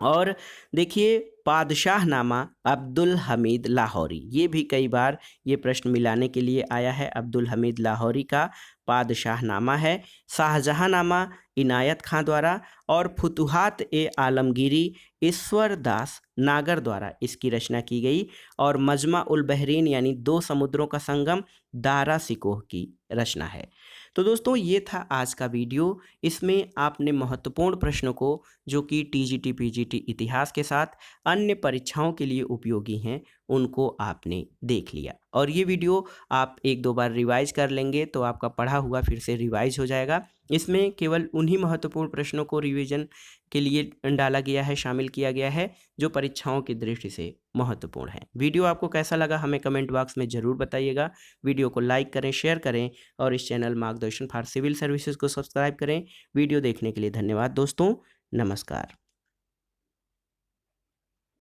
और देखिए, पादशाहनामा अब्दुल हमीद लाहौरी, ये भी कई बार ये प्रश्न मिलाने के लिए आया है। अब्दुल हमीद लाहौरी का पादशाहनामा है। शाहजहांनामा इनायत खां द्वारा। और फुतुहात ए आलमगीरी ईश्वर दास नागर द्वारा इसकी रचना की गई। और मजमा उल बहरीन यानी दो समुद्रों का संगम दारा सिकोह की रचना है। तो दोस्तों, ये था आज का वीडियो। इसमें आपने महत्वपूर्ण प्रश्नों को, जो कि टीजीटी पीजीटी इतिहास के साथ अन्य परीक्षाओं के लिए उपयोगी हैं, उनको आपने देख लिया। और ये वीडियो आप एक दो बार रिवाइज कर लेंगे तो आपका पढ़ा हुआ फिर से रिवाइज हो जाएगा। इसमें केवल उन्हीं महत्वपूर्ण प्रश्नों को रिवीजन के लिए डाला गया है, शामिल किया गया है, जो परीक्षाओं की दृष्टि से महत्वपूर्ण है। वीडियो आपको कैसा लगा हमें कमेंट बॉक्स में ज़रूर बताइएगा। वीडियो को लाइक करें, शेयर करें, और इस चैनल मार्गदर्शन फॉर सिविल सर्विसेज को सब्सक्राइब करें। वीडियो देखने के लिए धन्यवाद दोस्तों। नमस्कार।